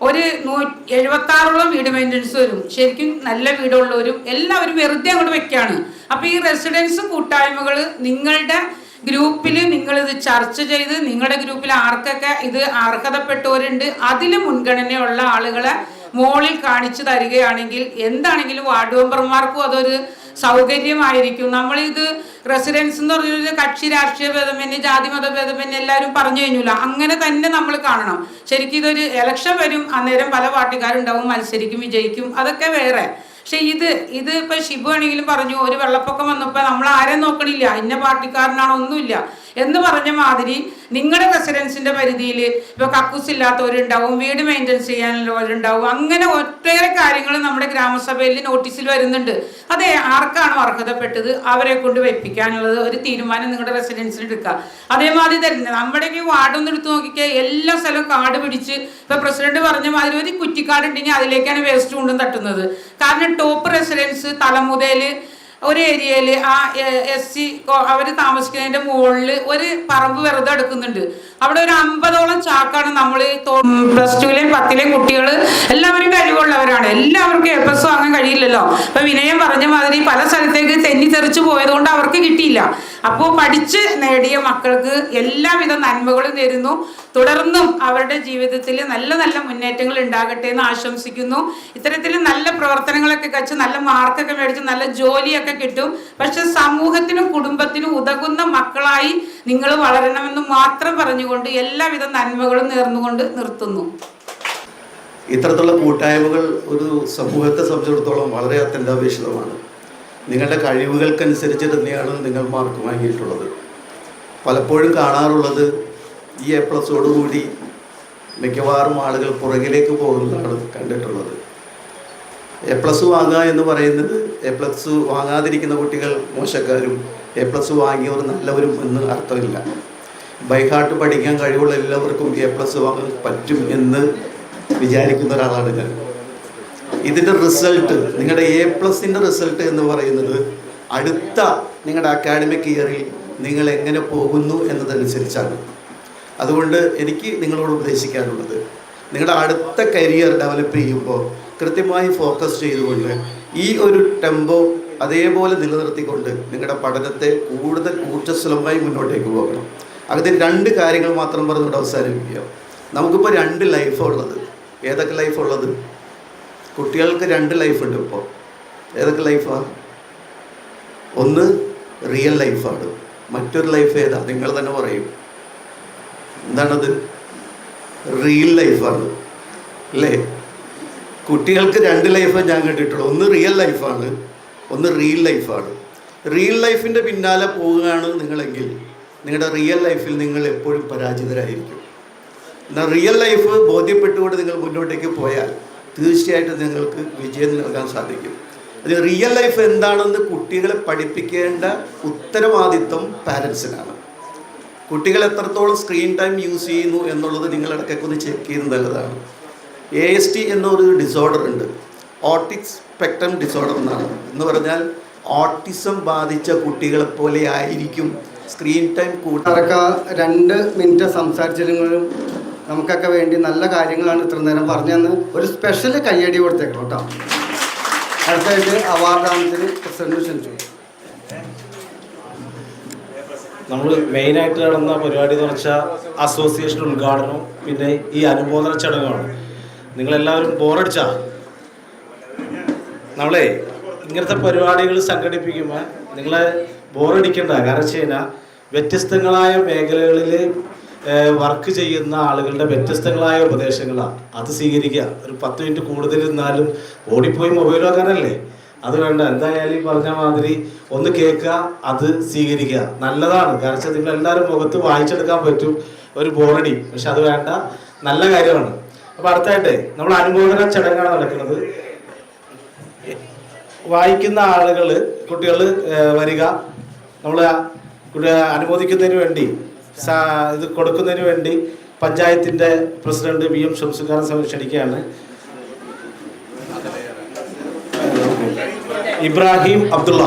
ഒരു 176 വീട് മെയിൻ്റനൻസ് വരും. ശരിക്കും നല്ല വീടുള്ളവരും എല്ലാവരും വെറുതെ അങ്ങോട്ട് വെക്കുകയാണ്. അപ്പോൾ ഈ റെസിഡൻസ് കൂട്ടായ്മകൾ നിങ്ങളുടെ ഗ്രൂപ്പിൽ നിങ്ങളിത് ചർച്ച ചെയ്ത് നിങ്ങളുടെ ഗ്രൂപ്പിൽ ആർക്കൊക്കെ ഇത് അർഹതപ്പെട്ടവരുണ്ട് അതിൽ മുൻഗണനയുള്ള ആളുകളെ മോളിൽ കാണിച്ചു തരികയാണെങ്കിൽ എന്താണെങ്കിലും വാർഡ് മെമ്പർമാർക്കും അതൊരു സൗകര്യമായിരിക്കും. നമ്മളിത് റെസിഡൻസ് എന്ന് പറഞ്ഞൊരു കക്ഷി രാഷ്ട്രീയ ഭേദമന്യേ ജാതി മത ഭേദമന്യേ എല്ലാവരും പറഞ്ഞു കഴിഞ്ഞില്ല. അങ്ങനെ തന്നെ നമ്മൾ കാണണം. ശരിക്കും ഇതൊരു ഇലക്ഷൻ വരും, അന്നേരം പല പാർട്ടിക്കാരുണ്ടാവും, മത്സരിക്കും, വിജയിക്കും, അതൊക്കെ വേറെ. പക്ഷെ ഇത് ഇപ്പൊ ഷിബു ആണെങ്കിലും പറഞ്ഞു, ഒരു വെള്ളപ്പൊക്കം വന്നപ്പോൾ നമ്മൾ ആരെയും നോക്കണില്ല, ഇന്ന പാർട്ടിക്കാരനാണോ ഒന്നുമില്ല എന്ന് പറഞ്ഞ മാതിരി നിങ്ങളുടെ റെസിഡൻസിന്റെ പരിധിയിൽ ഇപ്പൊ കക്കൂസ് ഇല്ലാത്തവരുണ്ടാവും, വീട് മെയിൻ്റെനൻസ് ചെയ്യാനുള്ളവരുണ്ടാവും. അങ്ങനെ ഒട്ടേറെ കാര്യങ്ങൾ നമ്മുടെ ഗ്രാമസഭയിൽ നോട്ടീസിൽ വരുന്നുണ്ട്. അതെ, ആർക്കാണോ അർഹതപ്പെട്ടത് അവരെ കൊണ്ട് വെപ്പിക്കാനുള്ളത് ഒരു തീരുമാനം നിങ്ങളുടെ റെസിഡൻസിന് എടുക്കുക. അതേമാതിരി തന്നെ നമ്മുടെ ഈ വാർഡൊന്നും എടുത്ത് നോക്കിക്കുക, എല്ലാ സ്ഥലവും കാട് പിടിച്ച് ഇപ്പൊ പ്രസിഡന്റ് പറഞ്ഞ മാതിരി ഒരു കുറ്റിക്കാട് ഉണ്ടെങ്കിൽ അതിലേക്കാണ് വേസ്റ്റ് കൊണ്ടും തട്ടുന്നത്. കാരണം ടോപ്പ് റെസിഡൻസ് തലമുതല് ഒരു ഏരിയയിൽ ആ SC അവർ താമസിക്കുന്നതിൻ്റെ മുകളിൽ ഒരു പറമ്പ് വെറുതെ എടുക്കുന്നുണ്ട്. അവിടെ ഒരു 50ഓളം ചാക്കാണ് നമ്മൾ +2ലെയും 10ലെയും കുട്ടികൾ എല്ലാവരും കഴിവുള്ളവരാണ്. എല്ലാവർക്കും A+ വാങ്ങാൻ കഴിയില്ലല്ലോ. ഇപ്പൊ വിനയം പറഞ്ഞ മാതിരി പല സ്ഥലത്തേക്ക് തെന്നിത്തെറിച്ച് പോയതുകൊണ്ട് അവർക്ക് കിട്ടിയില്ല. അപ്പോൾ പഠിച്ച് നേടിയ മക്കൾക്ക് എല്ലാവിധ നന്മകളും നേരുന്നു. തുടർന്നും അവരുടെ ജീവിതത്തിൽ നല്ല നല്ല മുന്നേറ്റങ്ങൾ ഉണ്ടാകട്ടെ എന്ന് ആശംസിക്കുന്നു. ഇത്തരത്തിൽ നല്ല പ്രവർത്തനങ്ങളൊക്കെ കഴിച്ച് നല്ല മാർക്കൊക്കെ മേടിച്ച് നല്ല ജോലിയൊക്കെ കിട്ടും. പക്ഷെ സമൂഹത്തിനും കുടുംബത്തിനും ഉതകുന്ന മക്കളായി നിങ്ങൾ വളരണമെന്ന് മാത്രം പറഞ്ഞുകൊണ്ട് എല്ലാവിധ നന്മകളും നേർന്നുകൊണ്ട് നിർത്തുന്നു. ഇത്തരത്തിലുള്ള കൂട്ടായ്മകൾ ഒരു സമൂഹത്തെ സംബന്ധിച്ചിടത്തോളം വളരെ അത്യന്താപേക്ഷിതമാണ്. നിങ്ങളുടെ കഴിവുകൾക്കനുസരിച്ച് തന്നെയാണ് നിങ്ങൾ മാർക്ക് വാങ്ങിയിട്ടുള്ളത്. പലപ്പോഴും കാണാറുള്ളത് ഈ A+ഓടുകൂടി മിക്കവാറും ആളുകൾ പുറകിലേക്ക് പോകുന്നതാണ് കണ്ടിട്ടുള്ളത്. A+ വാങ്ങുക എന്ന് പറയുന്നത് A+ വാങ്ങാതിരിക്കുന്ന കുട്ടികൾ മോശക്കാരും A+ വാങ്ങിയവർ നല്ലവരും എന്ന് അർത്ഥമില്ല. ബൈഹാർട്ട് പഠിക്കാൻ കഴിവുള്ള എല്ലാവർക്കും A+ വാങ്ങാൻ പറ്റും എന്ന് വിചാരിക്കുന്ന ഒരാളാണ് ഞാൻ. ഇതിൻ്റെ റിസൾട്ട്, നിങ്ങളുടെ A+ൻ്റെ റിസൾട്ട് എന്ന് പറയുന്നത് അടുത്ത നിങ്ങളുടെ അക്കാഡമിക് ഇയറിൽ നിങ്ങൾ എങ്ങനെ പോകുന്നു എന്നതനുസരിച്ചാണ്. അതുകൊണ്ട് എനിക്ക് നിങ്ങളോട് ഉപദേശിക്കാനുള്ളത്, നിങ്ങളുടെ അടുത്ത കരിയർ ഡെവലപ്പ് ചെയ്യുമ്പോൾ കൃത്യമായി ഫോക്കസ് ചെയ്തുകൊണ്ട് ഈ ഒരു ടെമ്പോ അതേപോലെ നിലനിർത്തിക്കൊണ്ട് നിങ്ങളുടെ പഠനത്തെ കൂടുതൽ ഊർജ്ജസ്വലമായി മുന്നോട്ടേക്ക് പോകണം. അതിൽ 2 കാര്യങ്ങൾ മാത്രം പറഞ്ഞുകൊണ്ട് അവസാനിപ്പിക്കുക. നമുക്കിപ്പോൾ 2 ലൈഫാണ് ഉള്ളത്. ഏതൊക്കെ ലൈഫുള്ളത്? കുട്ടികൾക്ക് 2 ലൈഫുണ്ട് ഇപ്പോൾ. ഏതൊക്കെ ലൈഫാണ്? ഒന്ന് റിയൽ ലൈഫാണ്, മറ്റൊരു ലൈഫ് ഏതാ? നിങ്ങൾ തന്നെ പറയും. എന്താണത്? റിയൽ ലൈഫാണ് അല്ലേ? കുട്ടികൾക്ക് 2 ലൈഫ് ഞാൻ കണ്ടിട്ടുള്ളൂ. ഒന്ന് റിയൽ ലൈഫാണ്, ഒന്ന് റിയൽ ലൈഫാണ്. റിയൽ ലൈഫിൻ്റെ പിന്നാലെ പോവുകയാണ് നിങ്ങളെങ്കിൽ നിങ്ങളുടെ റിയൽ ലൈഫിൽ നിങ്ങൾ എപ്പോഴും പരാജിതരായിരിക്കും. എന്നാൽ റിയൽ ലൈഫ് ബോധ്യപ്പെട്ടുകൊണ്ട് നിങ്ങൾ മുന്നോട്ടേക്ക് പോയാൽ തീർച്ചയായിട്ടും നിങ്ങൾക്ക് വിജയം നൽകാൻ സാധിക്കും. അത് റിയൽ ലൈഫ് എന്താണെന്ന് കുട്ടികളെ പഠിപ്പിക്കേണ്ട ഉത്തരവാദിത്വം പാരൻസിനാണ്. കുട്ടികൾ എത്രത്തോളം സ്ക്രീൻ ടൈം യൂസ് ചെയ്യുന്നു എന്നുള്ളത് നിങ്ങളിടയ്ക്കൊക്കെ ഒന്ന് ചെക്ക് ചെയ്യുന്നത് നല്ലതാണ്. ASD എന്നൊരു ഡിസോർഡർ ഉണ്ട്, ഓട്ടിക് സ്പെക്ട്രം ഡിസോർഡർ എന്നാണ്. എന്ന് പറഞ്ഞാൽ ഓട്ടിസം ബാധിച്ച കുട്ടികളെപ്പോലെ ആയിരിക്കും സ്ക്രീൻ ടൈം കൂട്ടാരൊക്കെ 2 മിനിറ്റ് സംസാരിച്ചിരുന്നെങ്കിലും നമുക്കൊക്കെ വേണ്ടി നല്ല കാര്യങ്ങളാണ് ഇത്ര നേരം പറഞ്ഞതെന്ന് ഒരു സ്പെഷ്യൽ കയ്യടി കൊടുത്തേക്കണം കേട്ടോ. അടുത്തായിട്ട് അവാർഡ് ദാനത്തിന് പ്രസിഡന്റ് ക്ഷണിച്ചു. നമ്മൾ മെയിനായിട്ട് നടന്ന പരിപാടി എന്ന് വെച്ചാൽ അസോസിയേഷൻ ഉദ്ഘാടനവും പിന്നെ ഈ അനുമോദന ചടങ്ങുമാണ്. നിങ്ങളെല്ലാവരും ബോറടിച്ചാ? നമ്മളെ ഇങ്ങനത്തെ പരിപാടികൾ സംഘടിപ്പിക്കുമ്പോൾ നിങ്ങളെ ബോറടിക്കേണ്ട. കാരണം വെച്ച് കഴിഞ്ഞാൽ വ്യത്യസ്തങ്ങളായ മേഖലകളിൽ വർക്ക് ചെയ്യുന്ന ആളുകളുടെ വ്യത്യസ്തങ്ങളായ ഉപദേശങ്ങളാണ്. അത് സ്വീകരിക്കുക. ഒരു 10 മിനിറ്റ് കൂടുതൽ ഇരുന്നാലും ഓടിപ്പോയി മൊബൈൽ വെക്കാനല്ലേ, അത് വേണ്ട. എന്തായാലും ഈ പറഞ്ഞ മാതിരി ഒന്ന് കേൾക്കുക, അത് സ്വീകരിക്കുക. നല്ലതാണ്. കാരണം വെച്ചാൽ നിങ്ങളെല്ലാവരും മുഖത്ത് വായിച്ചെടുക്കാൻ പറ്റും ഒരു ബോറടി. പക്ഷെ അത് വേണ്ട, നല്ല കാര്യമാണ്. അപ്പോൾ അടുത്തായിട്ട് നമ്മൾ അനുമോദന ചടങ്ങാണ് നടക്കുന്നത്. വായിക്കുന്ന ആളുകൾ, കുട്ടികൾ വരിക. നമ്മൾ അനുമോദിക്കുന്നതിന് വേണ്ടി, ഇത് കൊടുക്കുന്നതിന് വേണ്ടി പഞ്ചായത്തിൻ്റെ പ്രസിഡന്റ് VM ഷംസുഖാൻ ക്ഷണിക്കുകയാണ്. Ibrahim Abdulla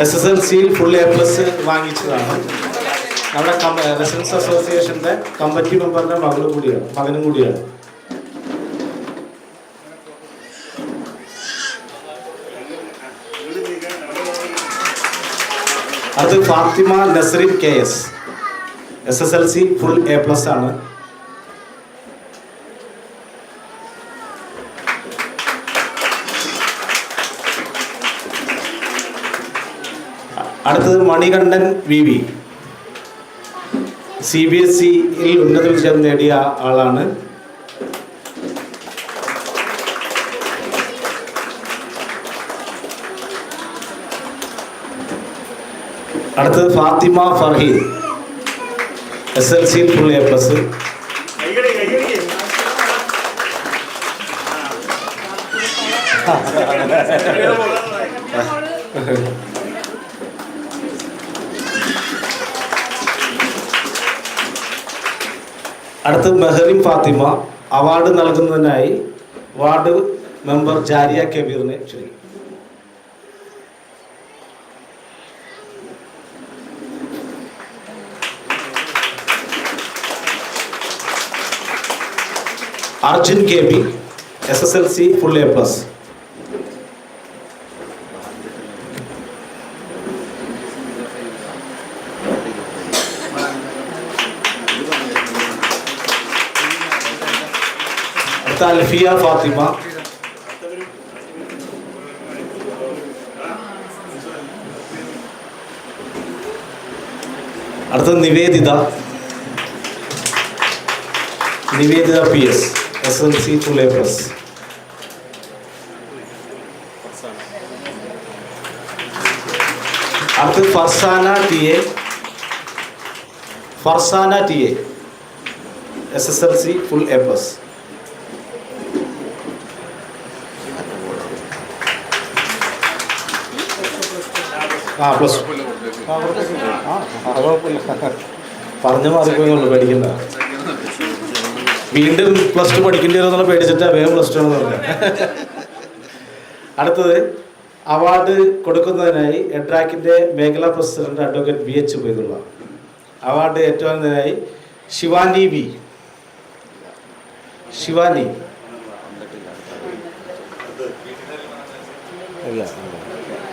SSLC full A+ വാങ്ങിച്ചതാണ്. നമ്മുടെ റെസിഡൻസ് അസോസിയേഷൻ്റെ കമ്മിറ്റി മെമ്പറിൻ്റെ മകനും കൂടിയാണ്. അത് Fathima Nasreen KS SSLC full A+ ആണ്. അടുത്തത് മണികണ്ഠൻ VV CBSE-യിൽ ഉന്നത വിജയം നേടിയ ആളാണ്. അടുത്തത് Fathima Farheed SSLC full A+. അടുത്തത് മെഹറിൻ ഫാത്തിമ. അവാർഡ് നൽകുന്നതിനായി വാർഡ് മെമ്പർ ജാരിയ കബീറിനെ ക്ഷണിക്കും. Arjun KB SSLC full A+. Alfiya Fathima. അടുത്തത് Niveditha PS SSLC full A+. അടുത്തത് Farsana TA SSLC full A+. +2 പറഞ്ഞു മാറിപ്പോയെന്നുള്ളൂ, പേടിക്കണ്ട. വീണ്ടും +2 പഠിക്കേണ്ടി വരുമെന്നുള്ള പേടിച്ചിട്ടാ വേഗം +2 എന്ന് പറഞ്ഞത്. അടുത്തത് അവാർഡ് കൊടുക്കുന്നതിനായി എഡ്രാക്കിൻ്റെ മേഖലാ president advocate BH Ubaidullah. Award ഏറ്റുവാങ്ങുന്നതിനായി ശിവാനി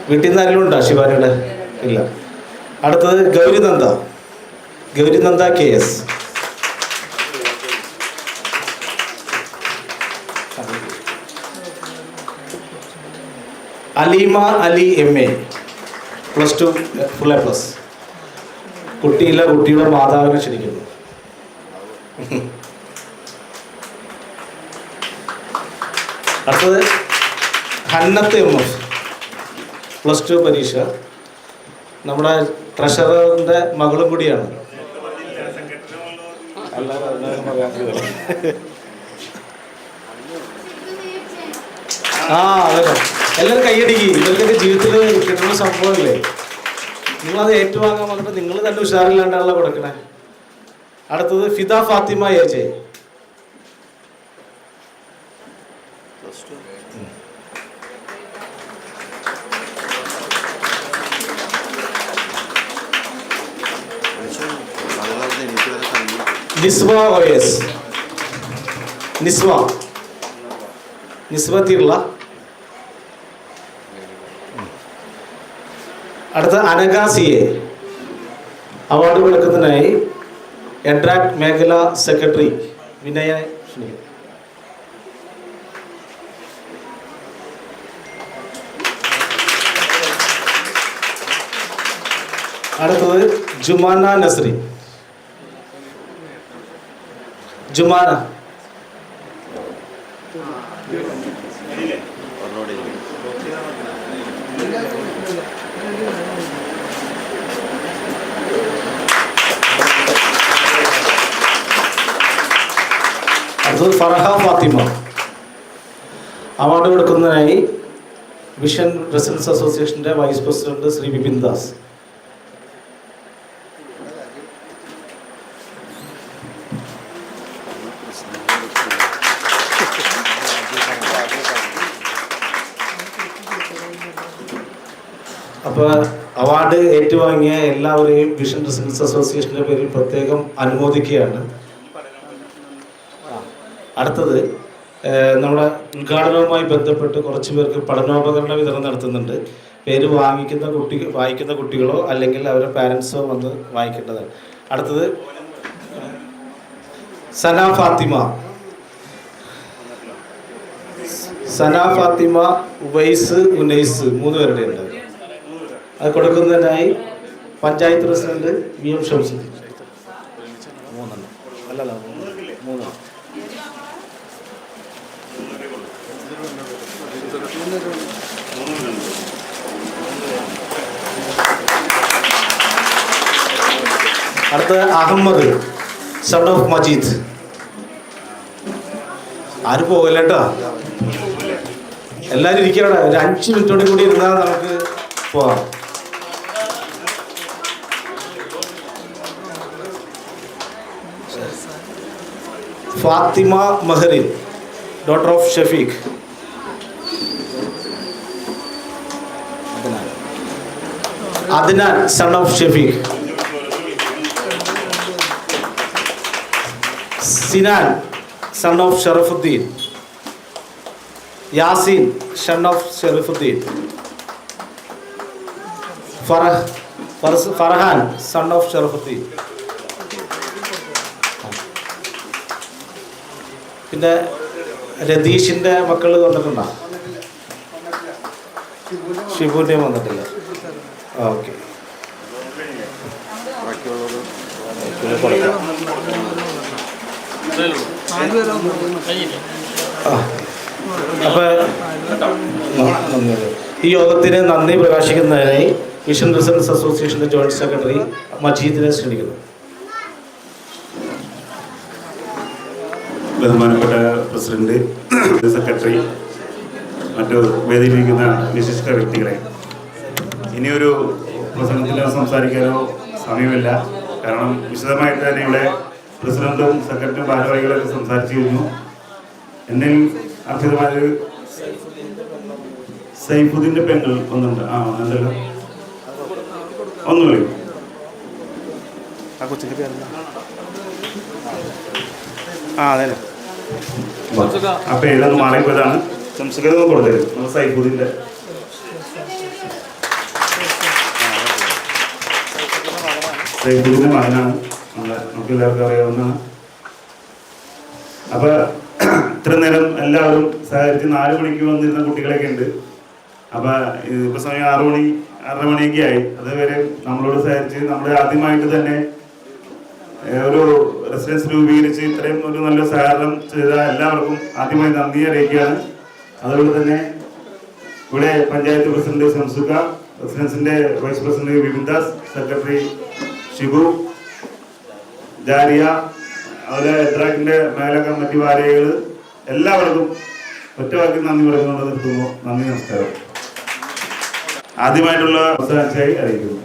വീട്ടിൽ നിന്ന് ആരെങ്കിലും ഉണ്ടോ ശിവാനിയുടെ? ഇല്ല. അടുത്തത് Gaurinanda KS. Aleema Ali MA +2 full A+. കുട്ടിയുടെ മാതാവിനെ ക്ഷണിക്കുന്നു. അടുത്തത് ഹന്നത്ത് MF +2 പരീക്ഷ. നമ്മുടെ ട്രഷററിൻ്റെ മകളും കൂടിയാണ്. അതെ, എല്ലാവരും കൈയടിക്കി. ഇവർക്കൊക്കെ ജീവിതത്തിൽ കിട്ടുന്ന സംഭവമല്ലേ. നിങ്ങളത് ഏറ്റുവാങ്ങാൻ വന്നിട്ട് നിങ്ങൾ തന്നെ ഉഷാറില്ലാണ്ടാണല്ലോ കൊടുക്കണേ. അടുത്തത് ഫിദ ഫാത്തിമ AJ നിസ്വ OS നിസ്വ തിർല. അടുത്ത അനഘ CA. അവാർഡ് കൊടുക്കുന്നതിനായി എഡ്രാക് മേഖല സെക്രട്ടറി വിനയനെ ക്ഷണിക്കുന്നു. അടുത്തത് ജുമാന നസ്രി. ജുമാന. അടുത്തത് ഫർഹ ഫാത്തിമ. അവാർഡ് കൊടുക്കുന്നതിനായി വിഷൻ റെസിഡൻസ് അസോസിയേഷൻ്റെ വൈസ് പ്രസിഡന്റ് ശ്രീ വിപിൻ ദാസ്. അപ്പോൾ അവാർഡ് ഏറ്റുവാങ്ങിയ എല്ലാവരെയും വിഷൻ റെസിഡൻസ് അസോസിയേഷൻ്റെ പേരിൽ പ്രത്യേകം അനുമോദിക്കുകയാണ്. അടുത്തത് നമ്മുടെ ഉദ്ഘാടനവുമായി ബന്ധപ്പെട്ട് കുറച്ച് പേർക്ക് പഠനോപകരണ വിതരണം നടത്തുന്നുണ്ട്. പേര് വായിക്കുന്ന കുട്ടികളോ അല്ലെങ്കിൽ അവരുടെ പാരൻസോ വന്ന് വായിക്കേണ്ടതാണ്. അടുത്തത് സന ഫാത്തിമ. സന ഫാത്തിമ, ഉവൈസ്, ഉനൈസ് 3 പേരുടെ ഉണ്ട്. അത് കൊടുക്കുന്നതിനായി പഞ്ചായത്ത് പ്രസിഡന്റ് VM ഷംസുദ്ദീൻ. 3. അടുത്ത അഹമ്മദ്, സൺ ഓഫ് മജീദ്. ആരും പോകല്ല കേട്ടോ, എല്ലാവരും ഇരിക്കവിടെ. ഒരു 5 മിനിറ്റോടെ കൂടി ഇരുന്നാൽ നമുക്ക് പോവാം. Fathima Mehrin, daughter of Shafeeq. Adnan, son of Shafeeq. Sinan, son of Sharafuddin. Yaseen, son of Sharafuddin. Farhan, son of Sharafuddin. പിന്നെ രതീഷിൻ്റെ മക്കൾ വന്നിട്ടുണ്ടോ? ഷിബുവിൻ്റെയും വന്നിട്ടില്ല. ഓക്കെ. അപ്പോൾ ഈ യോഗത്തിന് നന്ദി പ്രകാശിക്കുന്നതിനായി വിഷൻ റെസിഡൻസ് അസോസിയേഷൻ്റെ ജോയിന്റ് സെക്രട്ടറി മജീദിനെ ക്ഷണിക്കുന്നു. ബഹുമാനപ്പെട്ട പ്രസിഡന്റ്, സെക്രട്ടറി, മറ്റു വേദിയിലിരിക്കുന്ന വിശിഷ്ട വ്യക്തികളെ, ഇനിയൊരു പ്രസംഗത്തിലോ സംസാരിക്കാനോ സമയമില്ല. കാരണം വിശദമായിട്ട് തന്നെ ഇവിടെ പ്രസിഡന്റും സെക്രട്ടറിയും ഭാരവാഹികളൊക്കെ സംസാരിച്ചു കഴിഞ്ഞു. എന്നിൽ അർഹിതമായൊരു സൈഫുദ്ദീൻ്റെ പെങ്ങൾ ഒന്നുണ്ട്. എന്തല്ലോ ഒന്ന് വിളിക്കും. അതെ, ആ പേരൊന്ന് മാറിപ്പോയതാണ്. സംസ്കൃതം കൊടുത്തത് നമ്മൾ സൈഫുദ്ദീൻ്റെ. സൈഫുദ്ദീൻ്റെ മകനാണ്. നമുക്ക് എല്ലാവർക്കും അറിയാവുന്നതാണ്. അപ്പൊ ഇത്ര നേരം എല്ലാവരും സഹകരിച്ച് 4 മണിക്ക് വന്നിരുന്ന കുട്ടികളൊക്കെ ഉണ്ട്. അപ്പൊ ഇപ്പൊ സമയം 6 മണി 6:30 മണിയൊക്കെ ആയി. അതുവരെ നമ്മളോട് സഹകരിച്ച് നമ്മുടെ ആദ്യമായിട്ട് തന്നെ ഒരു റെസിഡൻസ് രൂപീകരിച്ച് ഇത്രയും ഒരു നല്ല സഹകരണം ചെയ്ത എല്ലാവർക്കും ആദ്യമായി നന്ദി അറിയിക്കുകയാണ്. അതുകൊണ്ട് തന്നെ ഇവിടെ പഞ്ചായത്ത് പ്രസിഡന്റ് ഷംസുക്ക, റെസിഡൻസിന്റെ vice president Vipin Das, secretary Shibu, Jariya, അതുപോലെ എഡ്രാക്കിന്റെ മേഖലാ കമ്മിറ്റി ഭാരവാഹികൾ എല്ലാവർക്കും ഒറ്റവാക്കി നന്ദി പറയുന്നുകൊണ്ട് നിർത്തുന്നു. നന്ദി, നമസ്കാരം. ആദ്യമായിട്ടുള്ള അവസരമായി അറിയിക്കുന്നു.